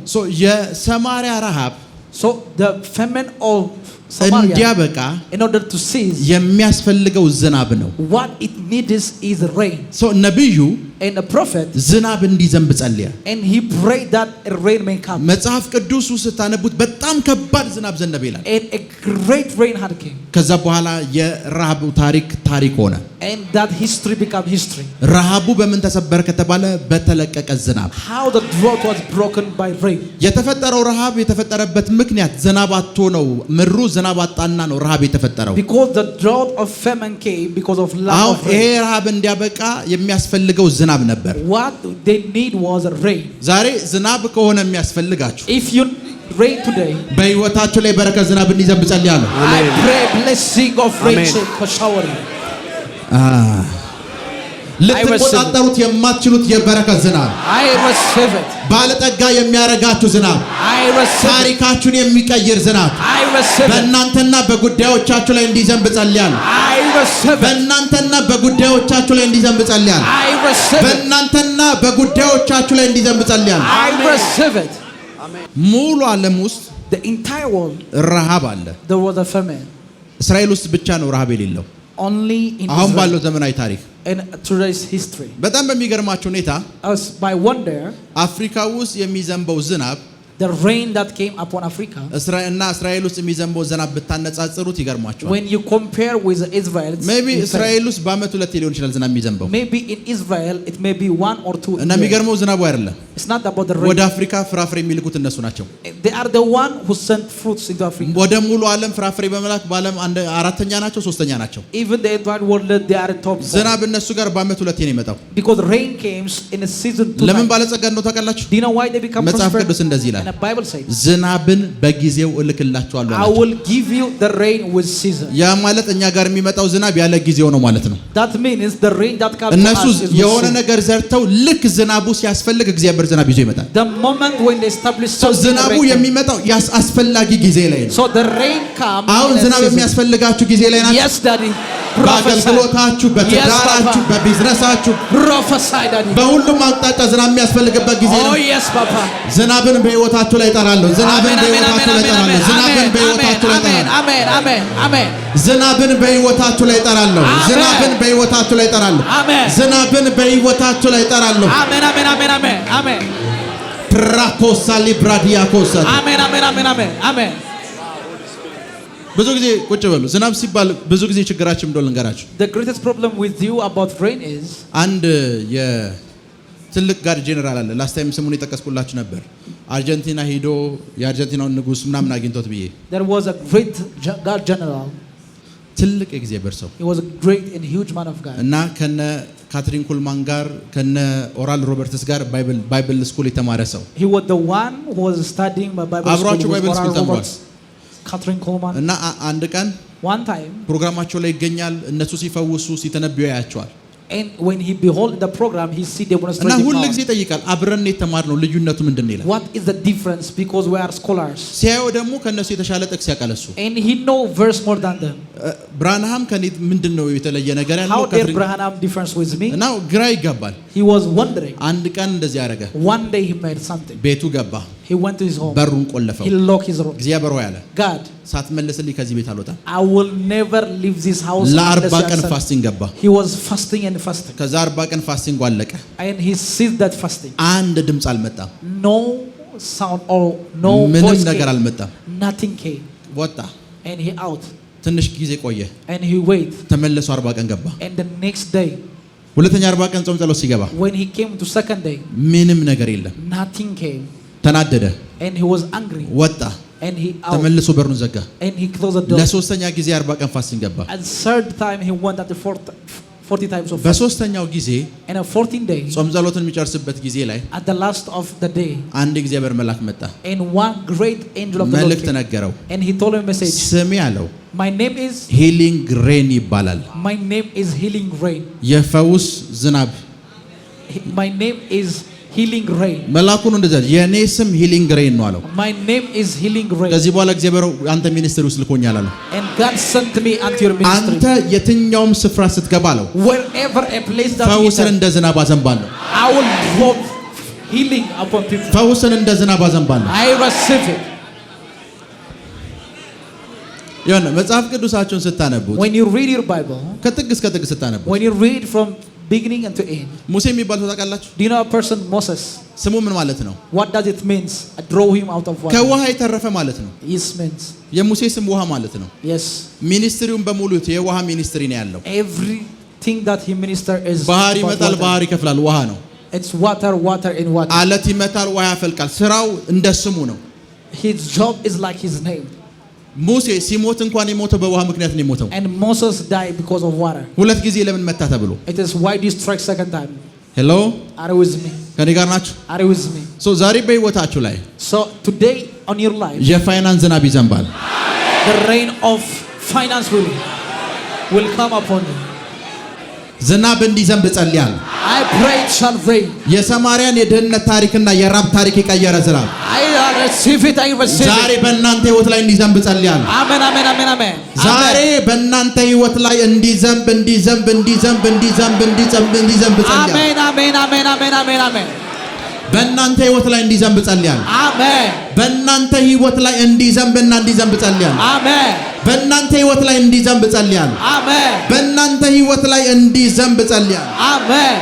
S1: የሰማሪያ ረሃብ
S3: So the famine of Samaria,
S1: እንዲያበቃ
S3: in order to cease,
S1: የሚያስፈልገው ዝናብ ነው።
S3: what it needs is rain.
S1: ነብዩ
S3: And a prophet,
S1: ዝናብ እንዲዘንብ ጸልያ።
S3: and he prayed that a rain may come.
S1: መጽሐፍ ቅዱስ ውስጥ ስታነቡት በጣም ከባድ ዝናብ ዘነበ ይላል።
S3: And a great rain had came.
S1: ከዛ በኋላ የረሃቡ ታሪክ ሆነ።
S3: And that history became history.
S1: ረሃቡ በምን ተሰበረ ከተባለ በተለቀቀ ዝናብ።
S3: How the drought was broken by rain.
S1: የተፈጠረው ረሃብ የተፈጠረበት ምክንያት ዝናብ አጥቶ ነው። ምድሩ ዝናብ አጣና ነው ረሃብ የተፈጠረው።
S3: Because the drought of famine came because of lack of
S1: ይሄ
S3: rain.
S1: ረሃብ እንዲያበቃ የሚያስፈልገው ዝናብ ነበር።
S3: What they need was rain.
S1: ዛሬ ዝናብ ከሆነ የሚያስፈልጋችሁ
S3: If you rain today,
S1: በህይወታችሁ ላይ በረከት ዝናብ እንዲዘንብ ጸልያለሁ።
S3: I pray blessing of rain for showering.
S1: ልትቆጣጠሩት የማትችሉት የበረከት ዝናብ፣
S3: I receive it.
S1: ባለጠጋ የሚያረጋችሁ ዝናብ፣
S3: I receive it.
S1: ታሪካችሁን የሚቀይር ዝናብ
S3: I receive it.
S1: በእናንተና በጉዳዮቻችሁ ላይ እንዲዘንብ ጸልያለሁ።
S3: I receive it.
S1: በእናንተና በጉዳዮቻችሁ ላይ እንዲዘንብ ጸልያለሁ።
S3: I receive it.
S1: በእናንተና በጉዳዮቻችሁ ላይ እንዲዘንብ ጸልያለሁ።
S3: I receive it.
S1: ሙሉ ዓለም ውስጥ
S3: The entire world,
S1: ረሃብ አለ።
S3: there was a famine.
S1: እስራኤል ውስጥ ብቻ ነው ረሃብ የሌለው።
S3: Only in
S1: አሁን
S3: Israel.
S1: ባለው ዘመናዊ ታሪክ
S3: In today's history.
S1: በጣም በሚገርማችሁ ሁኔታ
S3: As by wonder,
S1: አፍሪካ ውስጥ የሚዘንበው ዝናብ
S3: the rain that came upon Africa,
S1: እስራኤል ውስጥ የሚዘንበው ዝናብ ብታነጻጽሩት ይገርማችኋል።
S3: when you compare with Israel,
S1: ሜቢ እስራኤል ውስጥ በአመት 2 ሊሆን ይችላል ዝናብ የሚዘንበው
S3: maybe in Israel it may be 1 or 2
S1: እና የሚገርመው ዝናቡ አይደለም።
S3: It's not about the rain.
S1: ወደ አፍሪካ ፍራፍሬ የሚልኩት እነሱ ናቸው።
S3: They are the one who sent fruits into Africa.
S1: ወደ ሙሉ ዓለም ፍራፍሬ በመላክ በዓለም አራተኛ ናቸው፣ ሶስተኛ ናቸው።
S3: Even the entire world, they are top.
S1: ዝናብ እነሱ ጋር በአመት 2 ነው የሚመጣው።
S3: Because rain comes in a season 2
S1: ለምን
S3: times.
S1: ባለጸጋ ነው ታውቃላችሁ?
S3: Do you know why they become
S1: መጽሐፍ
S3: prosperous?
S1: ቅዱስ እንደዚህ ይላል።
S3: And And the Bible says,
S1: ዝናብን በጊዜው እልክላችኋለሁ
S3: I will give you the rain with season.
S1: ያ ማለት እኛ ጋር የሚመጣው ዝናብ ያለ ጊዜው ነው ማለት ነው።
S3: That means the rain that comes to
S1: እነሱ
S3: us is with
S1: የሆነ
S3: season.
S1: ነገር ዘርተው ልክ ዝናቡ ሲያስፈልግ እግዚአብሔር ዝናብ ይዞ ይመጣል።
S3: The moment when they establish something,
S1: ዝናቡ የሚመጣው አስፈላጊ ጊዜ ላይ ነው።
S3: so the rain comes.
S1: አሁን ዝናብ የሚያስፈልጋችሁ ጊዜ ላይ ናችሁ።
S3: Yes, Daddy.
S1: በአገልግሎታችሁ፣ በትዳራችሁ፣ በቢዝነሳችሁ
S3: Prophesy, Daddy.
S1: በሁሉም አቅጣጫ ዝናብ የሚያስፈልግበት ጊዜ ነው።
S3: Oh yes, Papa.
S1: ዝናብን በሕይወታችሁ ላይ እጠራለሁ። ዝናብን በሕይወታችሁ ላይ እጠራለሁ። ዝናብን በሕይወታችሁ ላይ እጠራለሁ።
S3: Amen. Amen. Amen.
S1: ዝናብን በሕይወታችሁ ላይ እጠራለሁ። ዝናብን በሕይወታችሁ ላይ እጠራለሁ። ዝናብን በሕይወታችሁ ላይ እጠራለሁ።
S3: Amen. Amen. Amen. Amen. Amen.
S1: ፕራኮሳ ሊብራዲያኮሳ
S3: Amen. Amen. Amen. Amen. Amen.
S1: ብዙ ጊዜ ቁጭ በሉ። ዝናብ ሲባል ብዙ ጊዜ ችግራችን እንደሆነ ልንገራችሁ።
S3: The greatest problem with you about rain is
S1: አንድ የትልቅ ጋርድ ጄኔራል አለ። ላስት ታይም ስሙን የጠቀስኩላችሁ ነበር። አርጀንቲና ሄዶ የአርጀንቲናውን ንጉስ ምናምን አግኝቶት ብዬ
S3: there was a great guard general.
S1: ትልቅ የእግዚአብሔር ሰው
S3: He was a great and huge man of God.
S1: እና ከነ ካትሪን ኩልማን ጋር ከነ ኦራል ሮበርትስ ጋር ባይብል ስኩል የተማረ ሰው
S3: He was the one who was studying by Bible
S1: አብሯቸው
S3: school with
S1: ባይብል ስኩል
S3: Oral
S1: ተምሯል።
S3: Roberts, Catherine Coleman.
S1: እና አንድ ቀን
S3: One time,
S1: ፕሮግራማቸው ላይ ይገኛል። እነሱ ሲፈውሱ ሲተነብዩ ያያቸዋል።
S3: and when he behold the program, he see
S1: እና
S3: demonstrating
S1: ሁሉ
S3: power.
S1: ጊዜ ይጠይቃል፣ አብረን የተማርነው ልዩነቱ ምንድነው ይላል።
S3: What is the difference? Because we are scholars.
S1: ሲያየው ደግሞ ከነሱ የተሻለ ጥቅስ ያውቃል እሱ።
S3: And he know verse more than them.
S1: ብርሃንሃም ከኔ ምንድነው የተለየ ነገር ያለው?
S3: How dare Branham difference with me?
S1: እና ግራ ይጋባል።
S3: He was wondering.
S1: አንድ ቀን እንደዚህ ያደረገ።
S3: One day he made something.
S1: ቤቱ ገባ።
S3: He went to his home.
S1: በሩን ቆለፈው።
S3: He locked his room.
S1: እግዚአብሔር ሆይ አለ፣
S3: God,
S1: ሳትመለስልኝ ከዚህ ቤት አልወጣም።
S3: I will never leave this house.
S1: ለ40
S3: unless you
S1: ቀን
S3: accept.
S1: ፋስቲንግ ገባ።
S3: He was fasting and fasting.
S1: ከዛ 40 ቀን ፋስቲንግ አለቀ።
S3: And he sees that fasting.
S1: አንድ ድምፅ አልመጣም።
S3: No sound or no
S1: ምንም
S3: voice
S1: ነገር
S3: came.
S1: አልመጣም።
S3: Nothing came.
S1: ወጣ።
S3: And he out.
S1: ትንሽ ጊዜ ቆየ።
S3: And he wait.
S1: ተመለሱ 40 ቀን ገባ።
S3: And the next day,
S1: ሁለተኛ 40 ቀን ጾም ጸሎት ሲገባ
S3: when he came to second day,
S1: ምንም ነገር የለም።
S3: nothing came.
S1: ተናደደ።
S3: And he was angry.
S1: ወጣ።
S3: And he out.
S1: ተመልሶ በሩን ዘጋ።
S3: And he closed the door.
S1: ለሶስተኛ ጊዜ 40 ቀን ፋስቲንግ ገባ።
S3: And third time he went at the 40 times of fasting.
S1: በሶስተኛው ጊዜ
S3: And on 14th day,
S1: ጾም ጸሎትን የሚጨርስበት ጊዜ ላይ
S3: at the last of the day,
S1: አንድ እግዚአብሔር መልአክ መጣ።
S3: and one great angel of the Lord
S1: መልእክት
S3: came.
S1: ነገረው።
S3: And he told him a message.
S1: ስሜ አለው
S3: My name is
S1: ሂሊንግ ሬን ይባላል።
S3: My name is Healing Rain.
S1: የፈውስ ዝናብ።
S3: My name is Healing Rain.
S1: መልአኩ ነው እንደዛ የኔ ስም ሂሊንግ ሬን ነው አለው።
S3: My name is Healing Rain.
S1: ከዚህ በኋላ እግዚአብሔር አንተ ሚኒስትሪ ውስጥ ልኮኛል አለው።
S3: And God sent me unto your
S1: አንተ
S3: ministry.
S1: የትኛውም ስፍራ ስትገባ አለው
S3: Wherever a place that you
S1: ፈውስን
S3: enter,
S1: እንደ ዝናብ አዘንባለሁ።
S3: I will drop healing upon people.
S1: ፈውስን እንደ ዝናብ አዘንባለሁ።
S3: I receive it.
S1: የሆነ መጽሐፍ ቅዱሳችሁን ስታነቡት
S3: When you read your Bible,
S1: ከጥግ እስከ ጥግ ስታነቡት
S3: when you read from beginning unto end,
S1: ሙሴ የሚባል ሰው ታውቃላችሁ?
S3: do you know a person, Moses?
S1: ስሙ ምን ማለት ነው?
S3: What does it mean? I draw him out of water.
S1: ከውሃ የተረፈ ማለት ነው።
S3: Yes means.
S1: የሙሴ ስም ውሃ ማለት ነው።
S3: Yes.
S1: ሚኒስትሪውን በሙሉ የውሃ ሚኒስትሪ ነው ያለው።
S3: Everything that he minister is
S1: ባህር
S3: about
S1: ይመጣል፣
S3: water.
S1: ባህር ይከፍላል። ውሃ ነው።
S3: It's water, water and water.
S1: አለት ይመታል፣ ውሃ ያፈልቃል። ስራው እንደ ስሙ ነው።
S3: His job is like his name.
S1: ሙሴ ሲሞት እንኳን የሞተው በውሃ ምክንያት ነው የሞተው።
S3: And Moses died because of water.
S1: ሁለት ጊዜ ለምን መታ ተብሎ።
S3: It is why you strike second time.
S1: ሄሎ
S3: Are you with me?
S1: ከኔ ጋር ናችሁ?
S3: Are you with me?
S1: ዛሬ በህይወታችሁ ላይ
S3: So today on your life,
S1: የፋይናንስ ዝናብ ይዘንባል።
S3: the rain of finance will come upon you.
S1: ዝናብ እንዲዘንብ ጸልያለሁ።
S3: I pray it shall rain.
S1: የሰማርያን የድህነት ታሪክና የራብ ታሪክ የቀየረ ዝናብ
S3: I receive it. I receive
S1: ዛሬ
S3: it.
S1: በእናንተ ህይወት ላይ እንዲዘንብ ጸልያለሁ።
S3: Amen, amen, amen, amen.
S1: ዛሬ በእናንተ ህይወት ላይ እንዲዘንብ ጸልያለሁ።
S3: Amen, amen, amen, amen, amen, amen.
S1: በእናንተ ህይወት ላይ እንዲዘንብ ጸልያለሁ።
S3: Amen.
S1: በእናንተ ህይወት ላይ እንዲዘንብ ጸልያለሁ።
S3: Amen.
S1: በእናንተ ህይወት ላይ እንዲዘንብ ጸልያለሁ።
S3: Amen.
S1: በእናንተ ህይወት ላይ እንዲዘንብ ጸልያለሁ።
S3: Amen.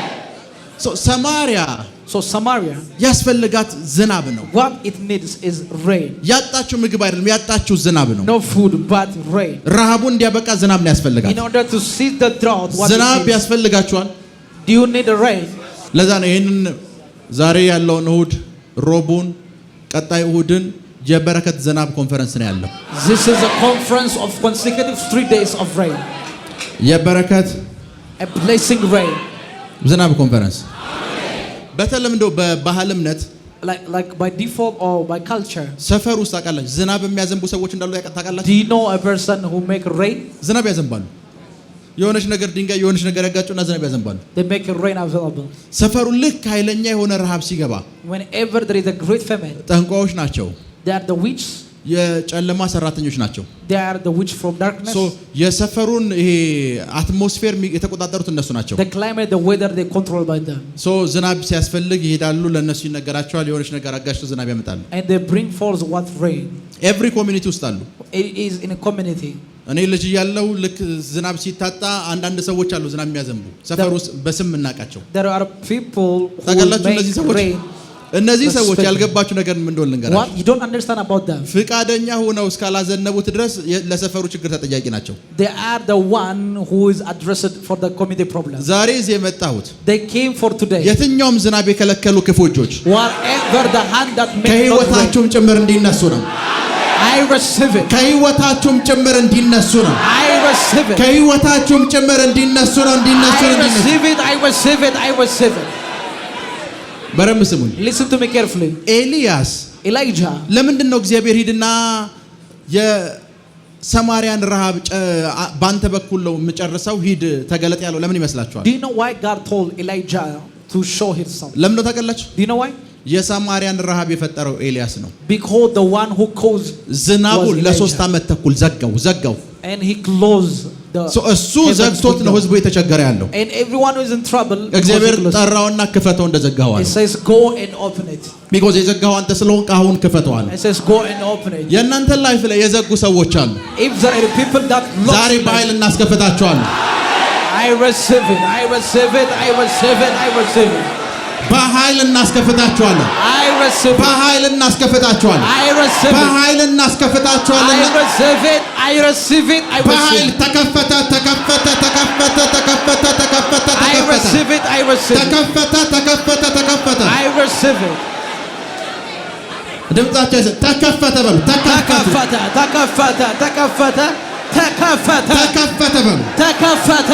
S1: ሰማርያ
S3: So Samaria,
S1: ያስፈልጋት ዝናብ ነው።
S3: what it needs is rain.
S1: ያጣችው ምግብ አይደለም፣ ያጣችው ዝናብ ነው።
S3: No food but rain.
S1: ረሃቡ እንዲያበቃ ዝናብ ነው ያስፈልጋት።
S3: In order to see the drought, what
S1: ዝናብ
S3: it needs.
S1: ያስፈልጋችኋል።
S3: Do you need a rain?
S1: ለዛ ነው ይሄንን ዛሬ ያለውን እሁድ ሮቡን ቀጣይ እሁድን የበረከት ዝናብ ኮንፈረንስ ነው ያለው።
S3: This is a conference of consecutive 3 days of rain.
S1: የበረከት
S3: A blessing rain.
S1: ዝናብ ኮንፈረንስ። በተለምዶ በባህል እምነት
S3: like by default or by culture.
S1: ሰፈር ውስጥ ታውቃላችሁ ዝናብ የሚያዘንቡ ሰዎች እንዳሉ ታውቃላችሁ?
S3: Do you know a person who make rain?
S1: ዝናብ ያዘንባሉ። የሆነች ነገር ድንጋይ የሆነች ነገር ያጋጩና ዝናብ ያዘንባሉ።
S3: They make rain available.
S1: ሰፈሩ ልክ ኃይለኛ የሆነ ረሃብ ሲገባ
S3: Whenever there is a great famine,
S1: ጠንቋዮች ናቸው።
S3: they are the witch.
S1: የጨለማ ሰራተኞች ናቸው።
S3: They are the witch from darkness.
S1: ሶ የሰፈሩን ይሄ አትሞስፌር የተቆጣጠሩት እነሱ ናቸው።
S3: The climate, the weather, they control by them.
S1: ሶ ዝናብ ሲያስፈልግ ይሄዳሉ፣ ለነሱ ይነገራቸዋል፣ የሆነች ነገር አጋጭተው ዝናብ ያመጣሉ።
S3: And they bring forth what rain.
S1: ኤቭሪ ኮሚኒቲ ውስጥ አሉ።
S3: It is in a community.
S1: እኔ ልጅ ያለው ልክ ዝናብ ሲታጣ አንዳንድ ሰዎች አሉ ዝናብ የሚያዘንቡ ሰፈር ውስጥ በስም እናቃቸው።
S3: There are people who
S1: ታውቃላችሁ
S3: make
S1: እነዚህ ሰዎች
S3: rain.
S1: እነዚህ ሰዎች ያልገባችሁ ነገር ምን እንደሆነ ልንገራችሁ።
S3: What you don't understand about them?
S1: ፍቃደኛ ሆነው እስካላዘነቡት ድረስ ለሰፈሩ ችግር ተጠያቂ ናቸው።
S3: They are the one who is addressed for the community problem.
S1: ዛሬ እዚህ የመጣሁት
S3: They came for today.
S1: የትኛውም ዝናብ የከለከሉ ክፉ እጆች
S3: Whatever the hand that made not rain,
S1: ከህይወታችሁም ጭምር እንዲነሱ ነው።
S3: I receive it.
S1: ከህይወታችሁም ጭምር እንዲነሱ ነው።
S3: I receive it.
S1: ከህይወታችሁም ጭምር እንዲነሱ ነው። እንዲነሱ
S3: I
S1: ነው።
S3: receive it. I receive it. I receive it.
S1: በረም ስሙኝ።
S3: Listen to me carefully.
S1: ኤልያስ
S3: Elijah,
S1: ለምንድን ነው እግዚአብሔር ሂድና የሰማርያን ረሃብ ባንተ በኩል ነው የምጨርሰው ሂድ ተገለጥ ያለው ለምን ይመስላችኋል?
S3: do you know why God told Elijah to show himself?
S1: ለምን ነው ታውቃላችሁ?
S3: Do you know why?
S1: የሰማርያን ረሃብ የፈጠረው ኤልያስ ነው።
S3: Because the one who caused
S1: ዝናቡን
S3: was
S1: ለ3
S3: Elijah.
S1: ዓመት ተኩል ዘጋው።
S3: And he closed the
S1: እሱ
S3: heavens
S1: ዘግቶት ነው
S3: window.
S1: ህዝቡ የተቸገረ ያለው።
S3: And everyone who is in trouble,
S1: እግዚአብሔር
S3: because he closed.
S1: ጠራውና ክፈተው እንደዘጋው
S3: It
S1: አለ።
S3: says go and open it.
S1: ቢኮዝ የዘጋው አንተ ስለሆንክ አሁን ክፈተው አለ።
S3: It says go and open it.
S1: የእናንተ ላይፍ ላይ የዘጉ ሰዎች አሉ።
S3: If there are people that
S1: ዛሬ
S3: lost,
S1: በኃይል እናስከፍታቸዋለን።
S3: I receive it. I receive it. I receive it. I receive it.
S1: በኃይል እናስከፍታቸዋለን።
S3: I receive it.
S1: በኃይል እናስከፍታቸዋለን።
S3: I receive it.
S1: በኃይል እናስከፍታቸዋለን።
S3: I receive it. I receive it. I
S1: በኃይል
S3: receive it.
S1: ተከፈተ።
S3: I receive it. I receive it.
S1: ተከፈተ።
S3: I receive it.
S1: ድምጻቸው ተከፈተ በሉ።
S3: ተከፈተ። ተከፈተ። ተከፈተ። ተከፈተ።
S1: ተከፈተ በሉ።
S3: ተከፈተ።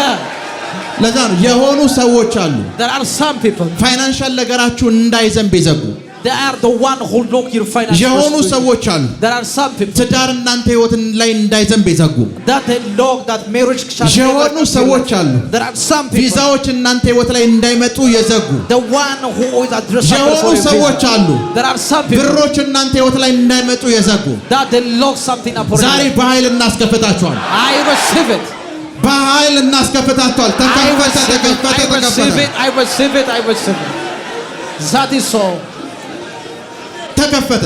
S1: ለዛ ነው የሆኑ ሰዎች አሉ
S3: There are some people.
S1: ፋይናንሻል ነገራችሁ እንዳይዘንብ ይዘጉ።
S3: They are the one who lock your finances.
S1: የሆኑ ሰዎች አሉ
S3: There are some people
S1: ትዳር እናንተ ህይወት ላይ እንዳይዘንብ ይዘጉ።
S3: that they lock that marriage shall never
S1: የሆኑ
S3: be
S1: ሰዎች
S3: realized.
S1: አሉ
S3: There are some people.
S1: ቪዛዎች እናንተ ህይወት ላይ እንዳይመጡ የዘጉ።
S3: The one who is addressed
S1: የሆኑ
S3: for a
S1: ሰዎች
S3: visa.
S1: አሉ
S3: There are some people
S1: ብሮች እናንተ ህይወት ላይ እንዳይመጡ የዘጉ።
S3: that they lock something upon
S1: ዛሬ
S3: you.
S1: በኃይል እናስከፍታቸዋል።
S3: I receive it.
S1: በኃይል እናስከፍታቸዋል።
S3: I
S1: ተከፈተ።
S3: receive it. I receive it. I receive it. I receive it. That is so.
S1: ተከፈተ።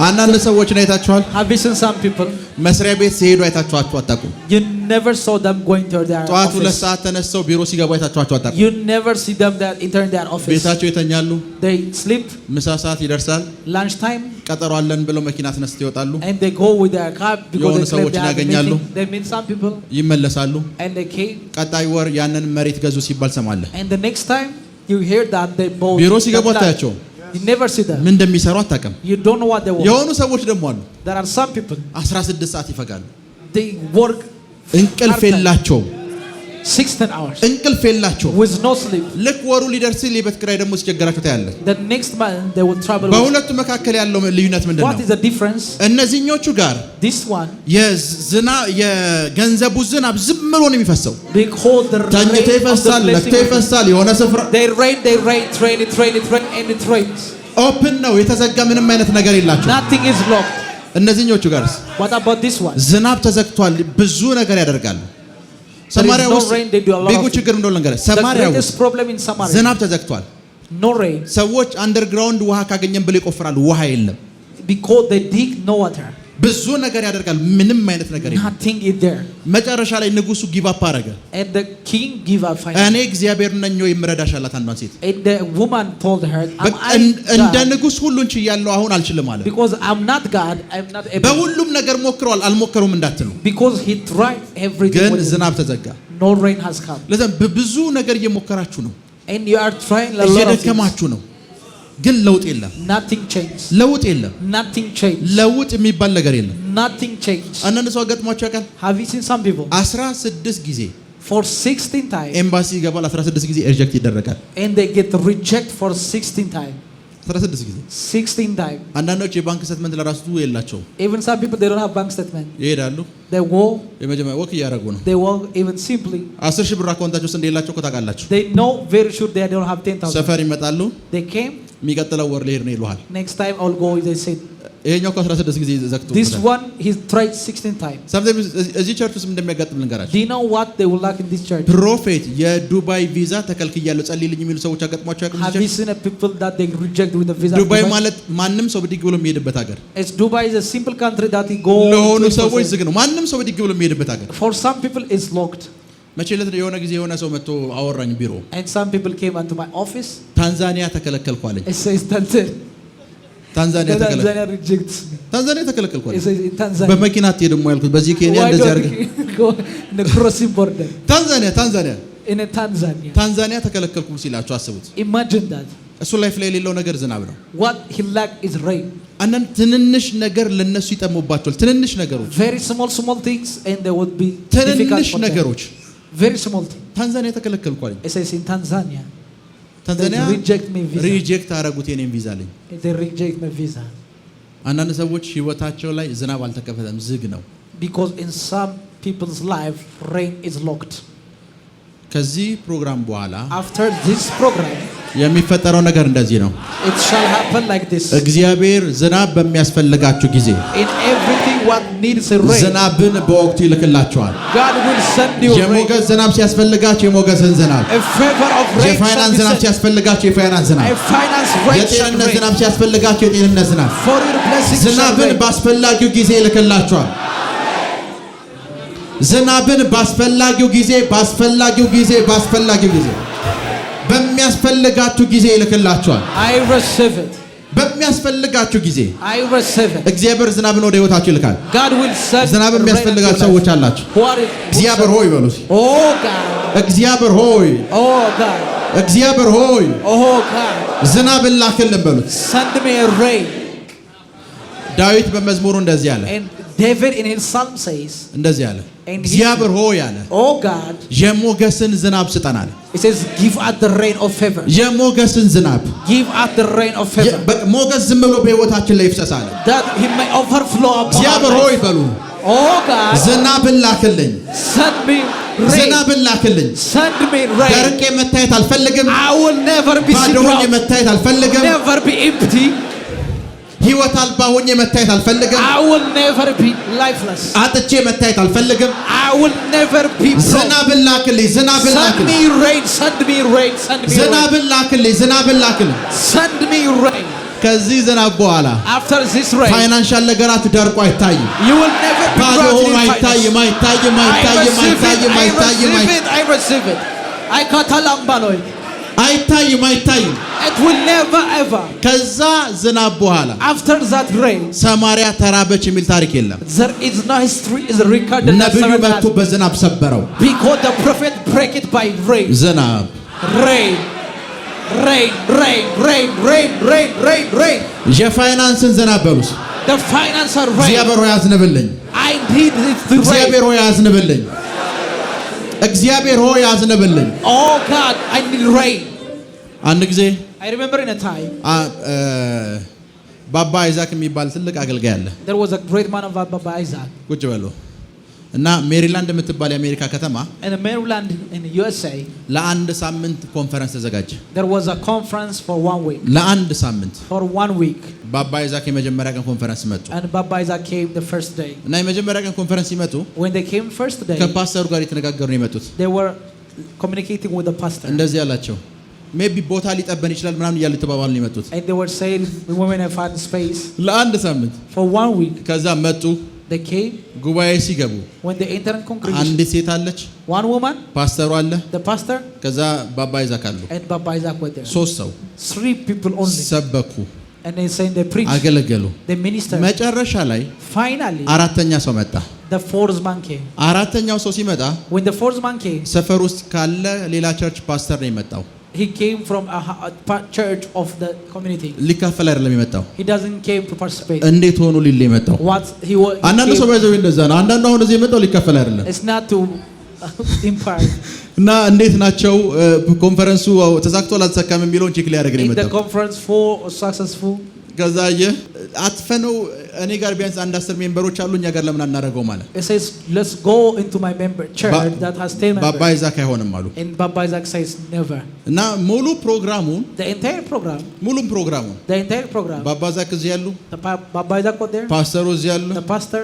S1: አንዳንድ ሰዎችን አይታችኋል።
S3: Have you seen some people?
S1: መስሪያ ቤት ሲሄዱ አይታችኋቸው አታውቁም።
S3: You never saw them going to their
S1: ጠዋት 2
S3: office.
S1: ሰዓት ተነስተው ቢሮ ሲገቡ አይታችኋቸው አታውቁም።
S3: You never see them that enter their office.
S1: ቤታቸው ይተኛሉ።
S3: They sleep.
S1: ምሳ ሰዓት ይደርሳል።
S3: Lunchtime.
S1: ቀጠሮ አለን ብለው መኪና ተነስተው ይወጣሉ።
S3: And they go with their car because
S1: የሆኑ
S3: they claim
S1: ሰዎችን
S3: they have a
S1: ያገኛሉ።
S3: meeting. They meet some people
S1: ይመለሳሉ።
S3: and they came.
S1: ቀጣይ ወር ያንን መሬት ገዙ ሲባል ሰማለህ።
S3: And the next time you hear that they bought.
S1: ቢሮ ሲገቡ
S3: the land.
S1: አታያቸውም።
S3: You never see them.
S1: ምን እንደሚሰሩ አታውቅም።
S3: You don't know what they want.
S1: የሆኑ ሰዎች ደግሞ አሉ
S3: There are some people
S1: 16 ሰዓት ይፈጋሉ።
S3: they work
S1: እንቅልፍ
S3: part-time.
S1: የላቸውም።
S3: 16 hours
S1: እንቅልፍ የላቸውም።
S3: with no sleep.
S1: ልክ ወሩ ሊደርስ የቤት ኪራይ ደግሞ ሲቸገራቸው ታያለህ።
S3: The next month they will travel.
S1: በሁለቱ መካከል ያለው ልዩነት ምንድን
S3: What
S1: ነው?
S3: is the difference?
S1: እነዚህኞቹ ጋር
S3: This one
S1: የገንዘቡ ዝናብ ዝም ብሎ ነው የሚፈሰው።
S3: because the rain
S1: ተኝቶ
S3: of the
S1: ይፈሳል፣ ለፍቶ
S3: blessing.
S1: ይፈሳል። የሆነ ስፍራ
S3: They rain, train it, and it rains.
S1: ኦፕን ነው፣ የተዘጋ ምንም አይነት ነገር የላቸው።
S3: Nothing is locked.
S1: እነዚህኞቹ ጋርስ
S3: What about this one?
S1: ዝናብ ተዘግቷል፣ ብዙ ነገር ያደርጋሉ። ሰማርያ
S3: no
S1: ውስጥ
S3: rain, they do a lot
S1: ቢጉ
S3: of
S1: ችግር እንደሆነ ነገር
S3: The
S1: ሰማርያ
S3: greatest
S1: ውስጥ
S3: problem in Samaria.
S1: ዝናብ ተዘግቷል።
S3: No rain
S1: ሰዎች አንደርግራውንድ ውሃ ካገኘን ብለው ይቆፍራሉ፣ ውሃ የለም።
S3: because they dig no water.
S1: ብዙ ነገር ያደርጋሉ፣ ምንም አይነት ነገር የለም።
S3: Nothing is there.
S1: መጨረሻ ላይ ንጉሱ ጊቭ አፕ አደረገ።
S3: And the king give up finally.
S1: እኔ እግዚአብሔር ነኝ ወይ የምረዳሽ አላት አንዷን ሴት።
S3: And the woman told her, "Am I
S1: እንደ
S3: God?
S1: ንጉስ ሁሉን ችያለሁ አሁን አልችልም አለ።
S3: Because I'm not God. I'm not able."
S1: በሁሉም ነገር ሞክረዋል፣ አልሞከሩም እንዳትሉ።
S3: Because he tried everything.
S1: ግን
S3: with him.
S1: ዝናብ ተዘጋ።
S3: No rain has come.
S1: ለዛ ብዙ ነገር እየሞከራችሁ ነው፣
S3: And you are trying a lot of things.
S1: እየደከማችሁ ነው፣ ግን ለውጥ የለም።
S3: Nothing changed.
S1: ለውጥ የለም።
S3: Nothing changed.
S1: ለውጥ የሚባል ነገር የለም።
S3: Nothing changed.
S1: አንዳንድ ሰው ገጥሟቸው ያውቃል።
S3: Have you seen some people?
S1: 16 ጊዜ
S3: For 16 times.
S1: ኤምባሲ ይገባል፣ 16 ጊዜ ሪጀክት ይደረጋል።
S3: And they get rejected for 16 times.
S1: 16 ጊዜ
S3: 16 times.
S1: አንዳንዶች የባንክ ስቴትመንት ለራሱ የላቸው
S3: Even some people they don't have bank statement.
S1: ይሄዳሉ
S3: They walk.
S1: የመጀመሪያ ወክ እያደረጉ ነው
S3: They walk even simply.
S1: 10 ሺህ ብር አካውንታቸው ውስጥ እንደሌላቸው እኮ ታውቃላችሁ
S3: They know very sure they don't have 10,000.
S1: ሰፈር ይመጣሉ
S3: They came.
S1: የሚቀጥለው ወር ልሄድ ነው ይሉሃል
S3: Next time I'll go. They said.
S1: ይሄኛው 16 ጊዜ ዘግቶ
S3: This one he tried 16 times.
S1: sometimes እዚህ ቸርች ውስጥ እንደሚያጋጥም ልንገራችሁ
S3: Do you know what they will lack in this church?
S1: ፕሮፌት የዱባይ ቪዛ ተከልክያለሁ ጸልይልኝ የሚሉ ሰዎች አጋጥሟቸው ያውቃሉ
S3: Have you seen a people that they reject with the visa?
S1: ዱባይ ማለት ማንም ሰው ብድግ ብሎ የሚሄድበት ሀገር
S3: It's Dubai is a simple country that he go.
S1: ለሆኑ ሰዎች ዝግ ነው ማንም ሰው ብድግ ብሎ የሚሄድበት ሀገር
S3: For some people it's locked.
S1: መቼ ዕለት የሆነ ጊዜ የሆነ ሰው መጥቶ አወራኝ ቢሮ
S3: And some people came into my office.
S1: ታንዛኒያ ተከለከልኩ አለኝ
S3: It says Tanzania.
S1: ታንዛኒያ ተከለከልኩ
S3: Tanzania rejects me.
S1: ታንዛኒያ ተከለከልኩ
S3: It
S1: አለኝ
S3: says in Tanzania.
S1: በመኪና አትሄድም ያልኩት በዚህ ኬንያ
S3: Why
S1: እንደዚህ
S3: don't
S1: አድርገህ
S3: you go in the crossing border?
S1: ታንዛኒያ
S3: In a Tanzania.
S1: ታንዛኒያ ተከለከልኩ ሲላችሁ አስቡት
S3: Imagine that.
S1: እሱ ላይፍ ላይ የሌለው ነገር ዝናብ ነው
S3: What he lacked is rain.
S1: አንዳንድ ትንንሽ ነገር ለነሱ ይጠሙባቸዋል ትንንሽ ነገሮች
S3: Very small things and they would be difficult
S1: ትንንሽ
S3: for them.
S1: ነገሮች
S3: Very small thing.
S1: ታንዛኒያ ተከለከልኩ አለኝ
S3: It says in Tanzania.
S1: ታንዛኒያ
S3: They reject me visa.
S1: ሪጀክት አደረጉት የኔን ቪዛ አለኝ
S3: They reject my visa.
S1: አንዳንድ ሰዎች ህይወታቸው ላይ ዝናብ አልተከፈተም ዝግ ነው
S3: Because in some people's life rain is locked.
S1: ከዚህ ፕሮግራም በኋላ
S3: After this program
S1: የሚፈጠረው ነገር እንደዚህ ነው
S3: it shall happen like this.
S1: እግዚአብሔር ዝናብ በሚያስፈልጋችሁ ጊዜ
S3: In everything what needs a rain,
S1: ዝናብን በወቅቱ ይልክላችኋል
S3: God will send you rain.
S1: የሞገስ ዝናብ ሲያስፈልጋችሁ የሞገስን ዝናብ
S3: A favor of rain shall
S1: የፋይናንስ
S3: be
S1: ዝናብ
S3: sent.
S1: ሲያስፈልጋችሁ የፋይናንስ ዝናብ
S3: A finance rain shall
S1: የጤንነት
S3: rain.
S1: ዝናብ ሲያስፈልጋችሁ የጤንነት ዝናብ
S3: For your blessings shall
S1: ዝናብን
S3: rain.
S1: ባስፈላጊው ጊዜ ይልክላችኋል ዝናብን ባስፈላጊው ጊዜ በሚያስፈልጋችሁ ጊዜ ይልክላችኋል
S3: I receive it.
S1: በሚያስፈልጋችሁ ጊዜ
S3: I receive it.
S1: እግዚአብሔር ዝናብን ወደ ህይወታችሁ ይልካል
S3: God will send
S1: ዝናብ
S3: rain
S1: የሚያስፈልጋችሁ
S3: into your
S1: ሰዎች
S3: life.
S1: አላችሁ
S3: What is
S1: እግዚአብሔር ሆይ በሉት
S3: Oh God.
S1: እግዚአብሔር ሆይ
S3: Oh God.
S1: እግዚአብሔር ሆይ
S3: Oh God.
S1: ዝናብን ላክልን በሉት
S3: Send me a rain.
S1: ዳዊት በመዝሙሩ እንደዚህ አለ
S3: And David in his psalm says,
S1: እንደዚህ አለ
S3: And he-
S1: እግዚአብሔር ሆይ አለ
S3: Oh God.
S1: የሞገስን ዝናብ ስጠናል
S3: It says, give us the rain of favor.
S1: የሞገስን ዝናብ
S3: Give us the rain of favor.
S1: ሞገስ ዝም ብሎ በህይወታችን ላይ ይፍሰሳል
S3: That he may overflow upon our
S1: እግዚአብሔር ሆይ
S3: life.
S1: በሉ
S3: Oh God.
S1: ዝናብን ላክልኝ
S3: Send me rain.
S1: ዝናብን ላክልኝ
S3: Send me rain.
S1: ደርቄ መታየት አልፈልግም
S3: I will never be
S1: ባዶ
S3: sick.
S1: ሆኜ መታየት አልፈልግም
S3: Never be empty.
S1: ህይወት አልባ ሆኜ መታየት አልፈልግም
S3: I will never be lifeless.
S1: አጥቼ መታየት አልፈልግም
S3: I will never be broke.
S1: ዝናብን ላክልኝ ዝናብን
S3: Send
S1: ላክልኝ
S3: me rain. Send me rain. Send me rain.
S1: ዝናብን ላክልኝ ዝናብን ላክልኝ
S3: Send me rain.
S1: ከዚህ ዝናብ በኋላ
S3: After this rain,
S1: ፋይናንሻል ነገራት ደርቆ አይታይም
S3: you will never be
S1: ባዶ
S3: broke
S1: ሆኖ
S3: in
S1: አይታይም
S3: finance.
S1: አይታይም
S3: I
S1: አይታይም
S3: receive it.
S1: አይታይም
S3: I
S1: አይታይም
S3: receive it. I receive it. I katalambaloy.
S1: አይታይም አይታይም
S3: It will never ever.
S1: ከዛ ዝናብ በኋላ
S3: After that rain,
S1: ሰማርያ ተራበች የሚል ታሪክ የለም
S3: there is no history is recorded that
S1: ነብዩ
S3: Samaria
S1: መጥቶ
S3: has-
S1: በዝናብ ሰበረው
S3: because the prophet break it by rain.
S1: ዝናብ
S3: Rain. Rain. Rain. Rain. Rain. Rain. Rain. Rain.
S1: የፋይናንስን ዝናብ በሉስ
S3: The financial rain.
S1: እግዚአብሔር ሆይ አዝንብልኝ
S3: I need it to rain.
S1: እግዚአብሔር ሆይ አዝንብልኝ እግዚአብሔር ሆይ አዝንብልኝ
S3: Oh God, I need rain.
S1: አንድ ጊዜ
S3: I remember in a time
S1: ባባ አይዛክ የሚባል ትልቅ አገልጋይ አለ
S3: there was a great man of Baba Isaac
S1: ቁጭ በሉ እና ሜሪላንድ የምትባል የአሜሪካ ከተማ
S3: in Maryland in the USA.
S1: ለአንድ ሳምንት ኮንፈረንስ ተዘጋጀ
S3: There was a conference for 1 week.
S1: ለአንድ ሳምንት
S3: For 1 week.
S1: ባባ አይዛክ የመጀመሪያ ቀን ኮንፈረንስ መጡ
S3: And Baba Isaac came the first day.
S1: እና የመጀመሪያ ቀን ኮንፈረንስ ሲመጡ
S3: When they came first day,
S1: ከፓስተሩ ጋር የተነጋገሩ ነው የመጡት
S3: they were communicating with the pastor.
S1: እንደዚህ ያላቸው ሜቢ ቦታ ሊጠበን ይችላል ምናምን እያሉ ተባባሉ ነው የመጡት
S3: And they were saying, the women have found space.
S1: ለአንድ ሳምንት
S3: For 1 week,
S1: ከዛ መጡ
S3: they came.
S1: ጉባኤ ሲገቡ
S3: When they entered in congregation,
S1: አንዲት ሴት አለች
S3: one woman,
S1: ፓስተሩ አለ
S3: the pastor,
S1: ከዛ ባባ አይዛክ አሉ
S3: and Baba Isaac were there.
S1: ሶስት ሰው
S3: 3 people only.
S1: ሰበኩ
S3: And they saying they preached,
S1: አገለገሉ
S3: they ministered.
S1: መጨረሻ ላይ
S3: Finally,
S1: አራተኛ ሰው መጣ
S3: the 4th man came.
S1: አራተኛው ሰው ሲመጣ
S3: When the 4th man came,
S1: ሰፈር ውስጥ ካለ ሌላ ቸርች ፓስተር ነው የመጣው
S3: he came from church of the community.
S1: ሊካፈል አይደለም የመጣው
S3: He doesn't came to participate.
S1: እንዴት ሆኖ ሊል የመጣው
S3: What he was.
S1: አንዳንድ ሰው ባይዘው እንደዛ ነው አንዳንዱ አሁን እዚህ የመጣው ሊካፈል አይደለም
S3: It's not to empire.
S1: እና እንዴት ናቸው ኮንፈረንሱ ተሳክቷል አልተሳካም የሚለውን ቼክ ሊያደርግ ነው
S3: Is the
S1: የመጣው።
S3: conference full or successful?
S1: ከዛ አትፈነው እኔ ጋር ቢያንስ አንድ 10 ሜምበሮች አሉ እኛ ጋር ለምን አናደርገው ማለት
S3: It says, let's go into my member church that has 10 members.
S1: ባባ ይዛክ አይሆንም አሉ።
S3: And Baba Isaac says, never.
S1: እና ሙሉ ፕሮግራሙን
S3: The entire program, the entire program,
S1: ባባ ይዛክ እዚህ ያሉ፣
S3: Baba Isaac was there,
S1: ፓስተሩ እዚህ ያሉ፣
S3: the pastor,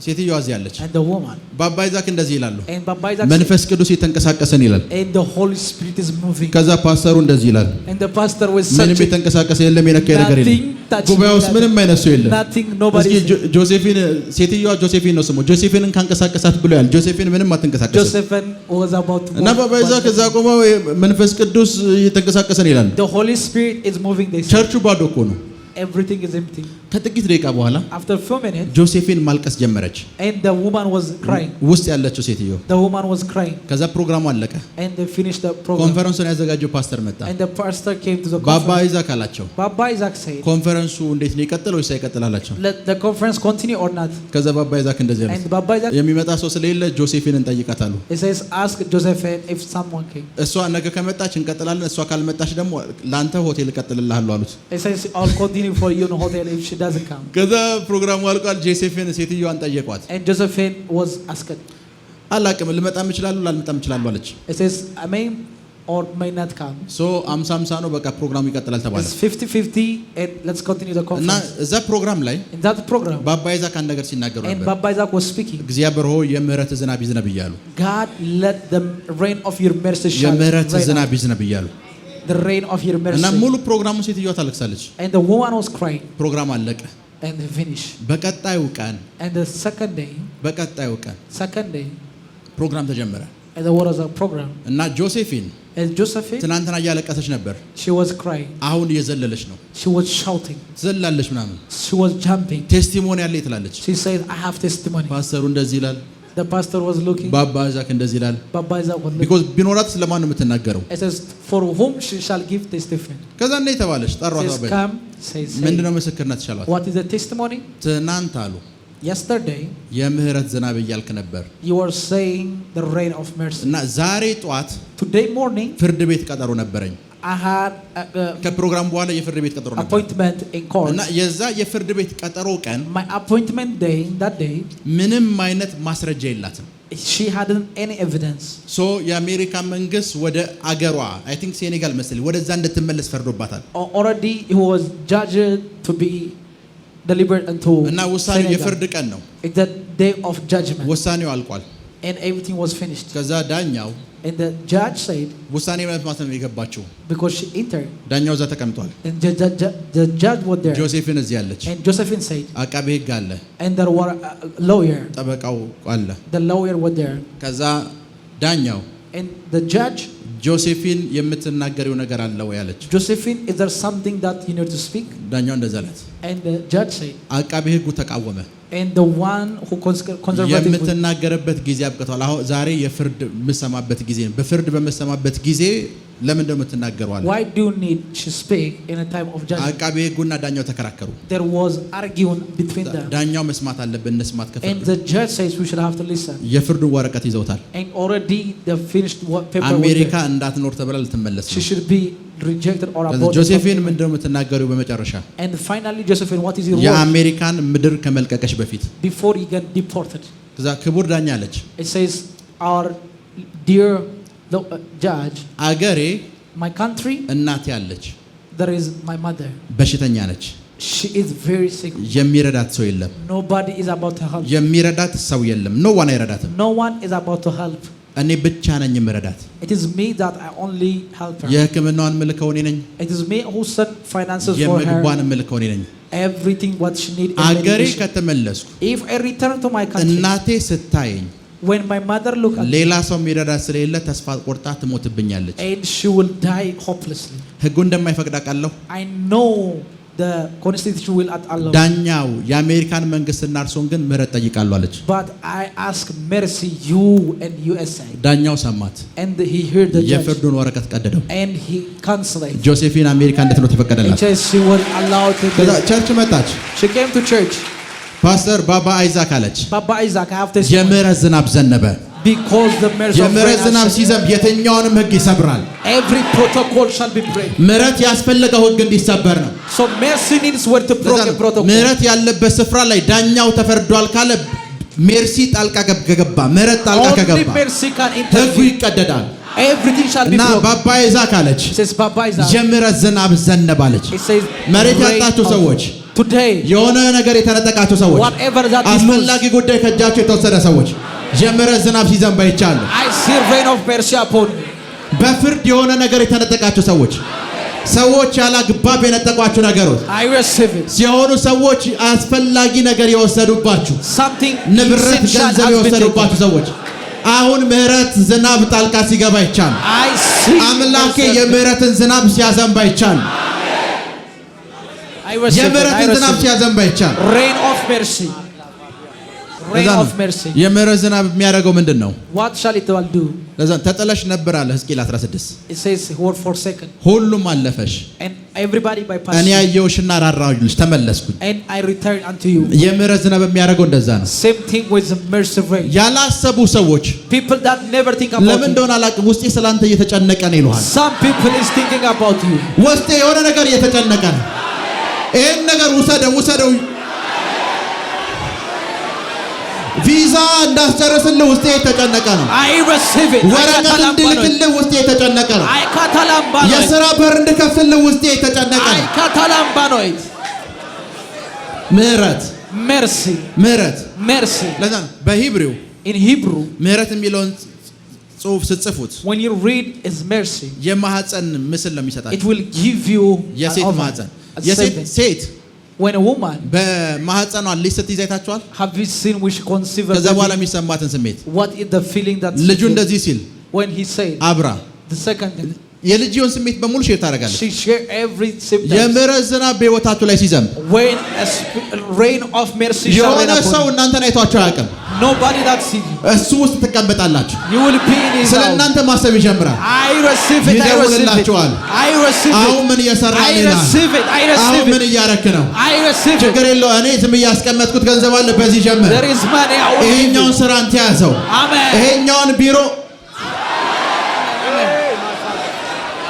S1: ሴትዮዋ እዚህ ያለች።
S3: and the woman.
S1: ባባ ይዛክ እንደዚህ ይላሉ፣
S3: And Baba Isaac
S1: መንፈስ ቅዱስ የተንቀሳቀሰን ይላል።
S3: and the Holy Spirit is moving.
S1: ከዛ ፓስተሩ እንደዚህ ይላል፣
S3: And the pastor was
S1: ምንም
S3: such
S1: የተንቀሳቀሰ የለም የነካኝ ነገር የለም።
S3: nothing touching,
S1: ጉባኤ ውስጥ ምንም አይነሱ የለም።
S3: nothing, nobody.
S1: እስኪ ጆሴፊን ሴትዮዋ ጆሴፊን ነው ስሙ። ጆሴፊንን ካንቀሳቀሳት ብሎ ያል ጆሴፊን ምንም አትንቀሳቀስም።
S3: Josephine was about to
S1: እና ባባ ይዛክ እዛ ቆመው መንፈስ ቅዱስ የተንቀሳቀሰን ይላል።
S3: The Holy Spirit is moving this.
S1: ቸርቹ ባዶ እኮ ነው።
S3: Everything is empty.
S1: ከጥቂት ደቂቃ በኋላ
S3: After a few minutes,
S1: ጆሴፊን ማልቀስ ጀመረች።
S3: and the woman was crying.
S1: ውስጥ ያለችው ሴትዮ
S3: The woman was crying.
S1: ከዛ ፕሮግራሙ አለቀ።
S3: And they finished the program.
S1: ኮንፈረንሱን ያዘጋጀው ፓስተር መጣ።
S3: And the pastor came to the
S1: ባባ
S3: conference.
S1: ይዛክ አላቸው
S3: Baba Isaac said,
S1: ኮንፈረንሱ እንዴት ነው ይቀጥል ወይስ አይቀጥል አላቸው።
S3: let the conference continue or not.
S1: ከዛ ባባ ይዛክ እንደዚህ
S3: And
S1: አለ፣
S3: Baba Isaac,
S1: የሚመጣ ሰው ስለሌለ ጆሴፊንን ጠይቃታሉ።
S3: he says, ask Josephine if someone came.
S1: እሷ ነገ ከመጣች እንቀጥላለን፣ እሷ ካልመጣች ደግሞ ለአንተ ሆቴል እቀጥልልሃለሁ አሉት።
S3: He says, I'll continue for you in a hotel if she doesn't come.
S1: ከዛ ፕሮግራሙ አልቋል። ጆሴፊን ሴትዮዋን ጠየቋት።
S3: And Josephine was asked.
S1: አላቅም ልመጣም እችላለሁ ላልመጣም እችላለሁ አለች።
S3: He says, I may or may not come.
S1: ሶ 50-50 ነው በቃ ፕሮግራሙ ይቀጥላል ተባለ።
S3: It's 50-50 and let's continue the
S1: እና
S3: conference.
S1: እዛ ፕሮግራም ላይ
S3: In that program,
S1: ባባ ይዛክ አንድ ነገር ሲናገሩ
S3: and
S1: ነበር።
S3: Baba Isaac was speaking.
S1: እግዚአብሔር ሆይ የምህረት ዝናብ ይዝነብ እያሉ፣
S3: God, let the rain of your mercy shine.
S1: የምህረት ዝናብ ይዝነብ እያሉ
S3: The rain of your mercy.
S1: እና ሙሉ ፕሮግራሙ ሴትዮዋ ታለቅሳለች።
S3: And the woman was crying.
S1: ፕሮግራም አለቀ።
S3: And they finished.
S1: በቀጣዩ ቀን
S3: And the second day,
S1: ፕሮግራም ተጀመረ
S3: and there was a program.
S1: እና ጆሴፊን
S3: And Josephine,
S1: ትናንትና እያለቀሰች ነበር።
S3: she was crying.
S1: አሁን እየዘለለች ነው።
S3: She was shouting.
S1: ትዘላለች ምናምን።
S3: She was jumping.
S1: ቴስቲሞኒ አለ ትላለች።
S3: She said, I have testimony.
S1: ፓስተሩ እንደዚህ ይላል፣
S3: The pastor was looking.
S1: ባባ ይዛክ እንደዚህ ይላል።
S3: Baba Isaac was looking.
S1: ቢኮዝ ቢኖራት ስለማን ነው የምትናገረው?
S3: It says, for whom she shall give testimony.
S1: ከዛ እንደ ተባለች ጠሯት።
S3: Says,
S1: ባባ
S3: come, says,
S1: ምንድነው ምስክርነት ይሻላል?
S3: what is the testimony?
S1: ትናንት አሉ
S3: Yesterday,
S1: የምህረት ዝናብ እያልክ ነበር
S3: you were saying the rain of mercy.
S1: እና ዛሬ ጧት
S3: Today morning,
S1: ፍርድ ቤት ቀጠሮ ነበረኝ።
S3: I had
S1: ከፕሮግራም በኋላ የፍርድ ቤት ቀጠሮ ነበር
S3: appointment in court.
S1: እና የዛ የፍርድ ቤት ቀጠሮ ቀን
S3: My appointment day, that day,
S1: ምንም አይነት ማስረጃ የላትም።
S3: she hadn't any evidence.
S1: ሶ የአሜሪካ መንግስት ወደ አገሯ አይ ቲንክ ሴኔጋል መሰለኝ ወደዛ እንድትመለስ ፈርዶባታል።
S3: Already he was judged to be delivered unto
S1: እና ውሳኔው
S3: Senegal.
S1: የፍርድ ቀን ነው።
S3: It's the day of judgment.
S1: ውሳኔው አልቋል።
S3: And everything was finished.
S1: ከዛ ዳኛው
S3: And the judge said,
S1: ውሳኔ ማለት ነው የገባችው።
S3: because she entered,
S1: ዳኛው እዛ ተቀምጧል።
S3: and the judge was there.
S1: ጆሴፊን እዚህ አለች።
S3: And Josephine said,
S1: አቃቤ ሕግ አለ፣
S3: and there were a lawyer.
S1: ጠበቃው አለ።
S3: The lawyer was there.
S1: ከዛ ዳኛው
S3: And the judge,
S1: ጆሴፊን የምትናገሪው ነገር አለ ወይ አለች።
S3: Josephine, is there something that you need to speak?
S1: ዳኛው እንደዛ አላት።
S3: And the judge said,
S1: አቃቤ ሕጉ ተቃወመ።
S3: and the one who conservative,
S1: የምትናገርበት ጊዜ አብቅቷል። አሁን ዛሬ የፍርድ የምሰማበት ጊዜ ነው። በፍርድ በምሰማበት ጊዜ ለምን እንደምትናገረው አለ።
S3: why do you need to speak in a time of judgment?
S1: አቃቤ ሕጉና ዳኛው ተከራከሩ።
S3: There was arguing between them.
S1: ዳኛው መስማት አለብን እንስማት
S3: And
S1: ከፍርድ
S3: the judge says we should have to listen.
S1: የፍርዱን ወረቀት ይዘውታል።
S3: And already the finished paper was
S1: አሜሪካ
S3: there.
S1: እንዳትኖር ተብላ ልትመለስ
S3: She
S1: ነው።
S3: should be rejected or aborted.
S1: ጆሴፊን ምንድነው የምትናገሪው በመጨረሻ?
S3: And finally, Josephine, what is your word?
S1: የአሜሪካን ምድር ከመልቀቀሽ በፊት
S3: Before you get deported.
S1: ከዛ ክቡር ዳኛ አለች።
S3: It says, our dear judge,
S1: አገሬ
S3: my country,
S1: እናቴ አለች፣
S3: there is my mother.
S1: በሽተኛ ነች፣
S3: She is very sick.
S1: የሚረዳት ሰው የለም፣
S3: Nobody is about to help.
S1: የሚረዳት ሰው የለም። ኖ ዋን አይረዳትም።
S3: No one is about to help.
S1: እኔ ብቻ ነኝ የምረዳት።
S3: It is me that I only help her.
S1: የሕክምናዋን ምልከው እኔ ነኝ፣
S3: It is me who sent finances for
S1: የምግቧን
S3: her.
S1: ምልከው እኔ ነኝ።
S3: Everything what she needs.
S1: አገሬ ከተመለስኩ
S3: If I return to my country,
S1: እናቴ ስታየኝ
S3: when my mother look at me,
S1: ሌላ ሰው የሚረዳት ስለሌለ ተስፋ ቆርጣ ትሞትብኛለች።
S3: and she will die hopelessly.
S1: ሕጉ እንደማይፈቅድ አውቃለሁ።
S3: I know the constitution will not allow.
S1: ዳኛው የአሜሪካን መንግስትና እርሶን ግን ምህረት ጠይቃለሁ አለች።
S3: But I ask mercy you and USA.
S1: ዳኛው ሰማት።
S3: And he heard the judge.
S1: የፍርዱን ወረቀት ቀደደው።
S3: And he cancelled.
S1: ጆሴፊን አሜሪካ እንድትኖር
S3: And
S1: ተፈቀደላት።
S3: says she was allowed to
S1: ከዛ
S3: go.
S1: ቸርች መጣች።
S3: She came to church.
S1: ፓስተር ባባ አይዛክ አለች።
S3: Baba Isaac, I have testimony.
S1: የምህረት ዝናብ ዘነበ።
S3: Because the mercy of
S1: የምህረት ዝናብ
S3: God,
S1: ሲዘንብ የትኛውንም ሕግ ይሰብራል።
S3: every protocol shall be broken.
S1: ምህረት ያስፈልገው ሕግ እንዲሰበር ነው።
S3: So mercy needs where to break a protocol.
S1: ምህረት ያለበት ስፍራ ላይ ዳኛው ተፈርዷል ካለ ሜርሲ ጣልቃ ገባ፣ ምህረት ጣልቃ
S3: Only
S1: ከገባ
S3: mercy can
S1: ሕጉ
S3: intervene.
S1: ይቀደዳል።
S3: Everything shall be
S1: እና
S3: broken.
S1: ባባዬ ዛክ አለች
S3: It says, Baba is out.
S1: የምህረት ዝናብ ዘነበለች።
S3: It says,
S1: መሬት
S3: rain
S1: ያጣችሁ
S3: of-
S1: ሰዎች፣
S3: today,
S1: የሆነ ነገር የተነጠቃችሁ ሰዎች፣
S3: whatever that is
S1: አስፈላጊ
S3: loose,
S1: ጉዳይ ከእጃችሁ የተወሰደ ሰዎች የምህረት ዝናብ ሲዘንብ አይቻለሁ።
S3: I see rain of mercy upon you.
S1: በፍርድ የሆነ ነገር የተነጠቃችሁ ሰዎች ያላግባብ የነጠቋችሁ ነገሮች
S3: I receive it.
S1: ሲሆኑ ሰዎች አስፈላጊ ነገር የወሰዱባችሁ
S3: Something
S1: ንብረት
S3: essential
S1: ገንዘብ
S3: has been
S1: የወሰዱባችሁ
S3: taken.
S1: ሰዎች አሁን ምህረት ዝናብ ጣልቃ ሲገባ ይቻል።
S3: I see
S1: አምላኬ
S3: mercy.
S1: የምህረትን ዝናብ ሲያዘንባ ይቻል።
S3: I receive it. I
S1: የምህረትን ዝናብ
S3: receive it.
S1: ሲያዘንባ ይቻል።
S3: Rain of mercy. Rain
S1: ለዛ ነው
S3: of mercy.
S1: የምህረት ዝናብ የሚያደርገው ምንድን ነው?
S3: What shall it all do?
S1: ለዛ ተጠለሽ ነበር አለ ሕዝቅኤል 16
S3: It says he was forsaken.
S1: ሁሉም አለፈሽ
S3: And everybody bypassed
S1: እኔ
S3: you.
S1: ያየሁሽና ራራሁልሽ ተመለስኩኝ።
S3: And I returned unto you.
S1: የምህረት ዝናብ የሚያደርገው እንደዛ ነው።
S3: Same thing with the mercy rain.
S1: ያላሰቡ ሰዎች
S3: People that never think about
S1: ለምን
S3: you.
S1: እንደሆነ አላውቅም ውስጤ ስላንተ እየተጨነቀ ነው ይሉሃል።
S3: Some people is thinking about you.
S1: ውስጤ የሆነ ነገር እየተጨነቀ ነው። ይሄን ነገር ውሰደው ቪዛ እንዳስጨርስልህ ውስጤ የተጨነቀ ነው።
S3: I receive it.
S1: ወረቀት እንድልክልህ ውስጤ የተጨነቀ ነው።
S3: I katalambano.
S1: የሥራ በር እንድከፍትልህ ውስጤ የተጨነቀ
S3: I
S1: ነው።
S3: katalambano.
S1: ምህረት
S3: Mercy. Mercy.
S1: ለዛ ነው በሂብሪው
S3: In Hebrew,
S1: ምህረት የሚለውን ጽሑፍ ስትጽፉት
S3: when you read is mercy,
S1: የማህፀን ምስል ነው
S3: it
S1: የሚሰጣችሁ።
S3: will give you
S1: የሴት
S3: an
S1: ማህፀን
S3: ovum, a
S1: የሴት
S3: semen.
S1: ሴት
S3: When a woman
S1: በማህፀኗ ልጅ ስትይዝ አይታችኋል።
S3: have you seen when she conceive a
S1: ከዛ በኋላ
S3: baby,
S1: የሚሰማትን ስሜት
S3: what is the feeling that she
S1: ልጁ
S3: feels?
S1: እንደዚህ ሲል
S3: When he said
S1: አብራ
S3: the second thing,
S1: የልጅዮን ስሜት በሙሉ ሼር ታደርጋለች።
S3: she share every symptom.
S1: የምህረት ዝናብ በሕይወታችሁ ላይ ሲዘንብ
S3: When a rain of mercy shall rain
S1: የሆነ ሰው
S3: upon you,
S1: እናንተን አይቷችሁ አያውቅም።
S3: nobody that sees you,
S1: እሱ ውስጥ ትቀመጣላችሁ።
S3: you will be in his
S1: ስለ
S3: house.
S1: እናንተ ማሰብ ይጀምራል።
S3: I receive it. I receive it.
S1: ይደውልላችኋል።
S3: I receive
S1: አሁን
S3: it.
S1: ምን እየሰራ
S3: I
S1: ነው?
S3: receive it. I
S1: አሁን
S3: receive
S1: ምን
S3: it.
S1: እያረክ ነው?
S3: I receive it.
S1: ችግር የለው። እኔ ዝም እያስቀመጥኩት ገንዘብ አለ፣ በዚህ ጀምር።
S3: There is money. I will give
S1: ይሄኛውን
S3: you.
S1: ስራ አንተ ያዘው።
S3: Amen.
S1: ይሄኛውን ቢሮ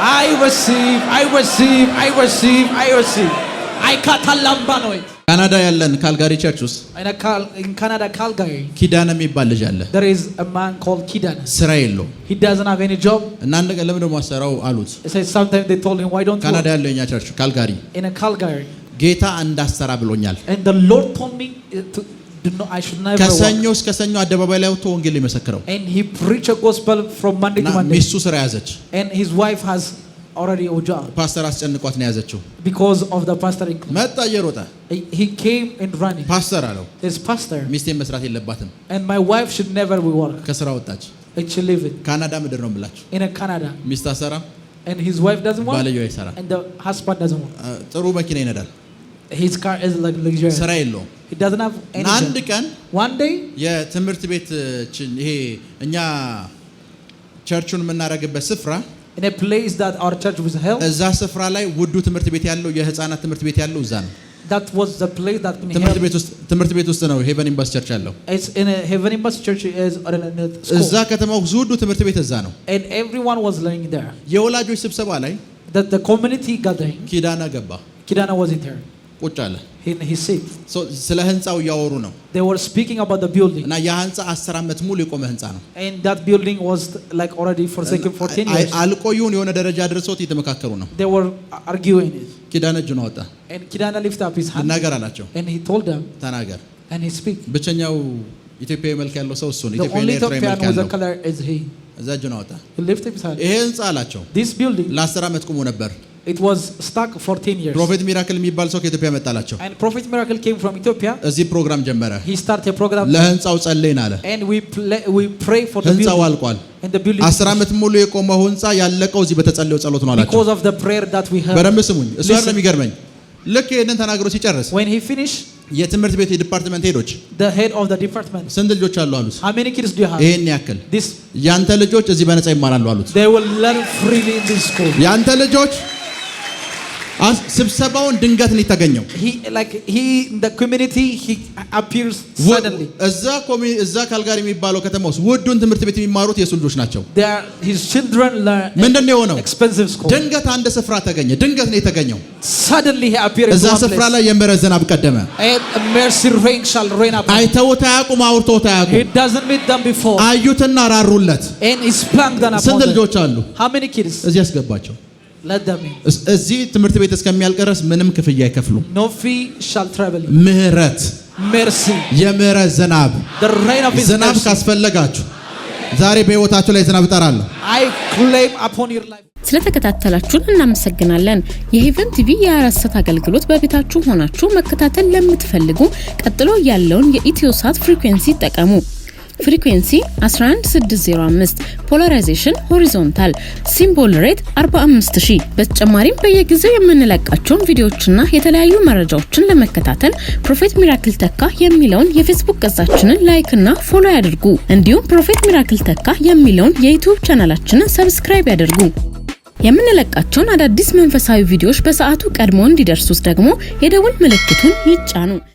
S3: I receive. I receive. I receive. I receive. I katalambano.
S1: ካናዳ ያለን ካልጋሪ ቸርች ውስጥ
S3: In Canada, Calgary,
S1: ኪዳነ የሚባል ልጅ አለ።
S3: there is a man called Kidana.
S1: ስራ የለው
S3: He doesn't have any job.
S1: እና አንድ ቀን ለምን ደግሞ አሰራው አሉት።
S3: He says sometimes they told him, why don't you
S1: ካናዳ
S3: work
S1: ያለው የኛ ቸርች ካልጋሪ
S3: in a Calgary?
S1: ጌታ እንዳሰራ ብሎኛል።
S3: And the Lord told me I should never
S1: ከሰኞ
S3: work.
S1: እስከ ሰኞ አደባባይ ላይ ወጥቶ ወንጌል ሊመሰክረው
S3: And he preached a gospel from Monday
S1: እና
S3: to Monday.
S1: ሚስቱ ስራ ያዘች።
S3: And his wife has already a job
S1: ፓስተር አስጨንቋት ነው ያዘችው።
S3: because of the pastor.
S1: መጣ እየሮጠ
S3: He came and running.
S1: ፓስተር አለው
S3: This pastor,
S1: ሚስቴን መስራት የለባትም።
S3: and my wife should never work.
S1: ከስራ ወጣች።
S3: And she live it
S1: ካናዳ ምድር ነው የምላችሁ።
S3: in a Canada.
S1: ሚስት አሰራ፣
S3: And his wife doesn't work.
S1: ባልየው አይሰራ።
S3: And the husband doesn't work.
S1: ጥሩ መኪና ይነዳል፣
S3: His car is like luxurious.
S1: ስራ የለውም።
S3: He doesn't have any
S1: አንድ
S3: job.
S1: ቀን
S3: One day,
S1: የትምህርት ቤት ይሄ እኛ ቸርቹን የምናደርግበት ስፍራ
S3: in a place that our church was held,
S1: እዛ ስፍራ ላይ ውዱ ትምህርት ቤት ያለው የህፃናት ትምህርት ቤት ያለው እዛ ነው።
S3: that was the place that been held.
S1: ትምህርት ቤት ውስጥ ነው ሄቨን ኢምባሲ ቸርች ያለው።
S3: It's in a Heaven Embassy Church is in a
S1: እዛ
S3: school.
S1: ከተማው ውዱ ትምህርት ቤት እዛ ነው።
S3: And everyone was living there.
S1: የወላጆች ስብሰባ ላይ
S3: That the community gathering,
S1: ኪዳና ገባ፣
S3: Kidana was in there.
S1: ቁጭ አለ።
S3: He said,
S1: ስለ ህንፃው እያወሩ ነው
S3: they were speaking about the building.
S1: እና ያ ህንፃ 10 ዓመት ሙሉ የቆመ ህንፃ ነው።
S3: And that building was like already forsaken for 10 years.
S1: አልቆዩን የሆነ ደረጃ ድርሶት እየተመካከሩ ነው።
S3: They were arguing it.
S1: ኪዳነ እጁን አወጣ።
S3: And Kidana lifted up his hand.
S1: ተናገር አላቸው።
S3: And he told them,
S1: ተናገር።
S3: and he speak.
S1: ብቸኛው ኢትዮጵያዊ መልክ ያለው ሰው እሱ ነው።
S3: The
S1: ኢትዮጵያዊ
S3: only
S1: ኤርትራዊ
S3: Ethiopian
S1: መልክ
S3: with the
S1: ያለው
S3: color is he.
S1: እዛ እጁን አወጣ።
S3: He lifted his hand.
S1: ይሄ ህንፃ አላቸው
S3: This building,
S1: ለ10 ዓመት ቆሞ ነበር።
S3: it was stuck for 10 years.
S1: ፕሮፌት ሚራክል የሚባል ሰው ከኢትዮጵያ መጣላቸው።
S3: And Prophet Miracle came from Ethiopia.
S1: እዚህ ፕሮግራም ጀመረ።
S3: He started a program.
S1: ለህንፃው ጸለይን አለ።
S3: And we pray for the
S1: ህንፃው
S3: building.
S1: አልቋል።
S3: And the building
S1: 10 ዓመት ሙሉ የቆመው ህንፃ ያለቀው እዚህ በተጸለየው ጸሎት ነው አላቸው።
S3: because of the prayer that we heard.
S1: በደንብ ስሙኝ። እሱ
S3: Listen.
S1: አይደለም የሚገርመኝ። ልክ ይሄንን ተናግሮ ሲጨርስ
S3: When he finished,
S1: የትምህርት ቤት የዲፓርትመንት ሄዶች
S3: the head of the department,
S1: ስንት ልጆች አሉ አሉት።
S3: how many kids do you have?
S1: ይሄን ያክል
S3: This,
S1: ያንተ ልጆች እዚህ በነፃ ይማራሉ አሉት።
S3: they will learn freely in this school.
S1: ያንተ ልጆች ስብሰባውን ድንገት ነው የተገኘው።
S3: He in the community he appears suddenly.
S1: እዛ ካልጋሪ የሚባለው ከተማ ውስጥ ውዱን ትምህርት ቤት የሚማሩት የሱ ልጆች ናቸው።
S3: His children learn.
S1: ምንድነው የሆነው?
S3: Expensive school.
S1: ድንገት አንድ ስፍራ ተገኘ። ድንገት ነው የተገኘው።
S3: Suddenly he appeared.
S1: እዛ ስፍራ ላይ የምህረት ዝናብ ቀደመ።
S3: A mercy rain shall rain upon him.
S1: አይተውት አያውቁም፣ አውርተውት አያውቁም።
S3: He doesn't meet them before.
S1: አዩትና ራሩለት።
S3: And he sprang down upon them.
S1: ስንት ልጆች አሉ?
S3: How many kids?
S1: እዚህ ያስገባቸው።
S3: Let them in.
S1: እዚህ ትምህርት ቤት እስከሚያልቅ ድረስ ምንም ክፍያ አይከፍሉም።
S3: No fee shall travel.
S1: ምህረት
S3: Mercy.
S1: የምህረት ዝናብ
S3: The rain of his
S1: ዝናብ
S3: mercy.
S1: ካስፈለጋችሁ ዛሬ በህይወታችሁ ላይ ዝናብ እጠራለሁ።
S3: I claim upon your life.
S4: ስለተከታተላችሁን እናመሰግናለን። የሄቨን ቲቪ የ24 አገልግሎት በቤታችሁ ሆናችሁ መከታተል ለምትፈልጉ ቀጥሎ ያለውን የኢትዮሳት ፍሪኩዌንሲ ተጠቀሙ። ፍሪኩዌንሲ 11605 ፖላራይዜሽን ሆሪዞንታል ሲምቦል ሬት 45000። በተጨማሪም በየጊዜው የምንለቃቸውን ቪዲዮዎችና የተለያዩ መረጃዎችን ለመከታተል ፕሮፌት ሚራክል ተካ የሚለውን የፌስቡክ ገጻችንን ላይክ እና ፎሎ ያድርጉ። እንዲሁም ፕሮፌት ሚራክል ተካ የሚለውን የዩቲዩብ ቻናላችንን ሰብስክራይብ ያድርጉ። የምንለቃቸውን አዳዲስ መንፈሳዊ ቪዲዮዎች በሰዓቱ ቀድሞ እንዲደርሱት ደግሞ የደውል ምልክቱን ይጫኑ።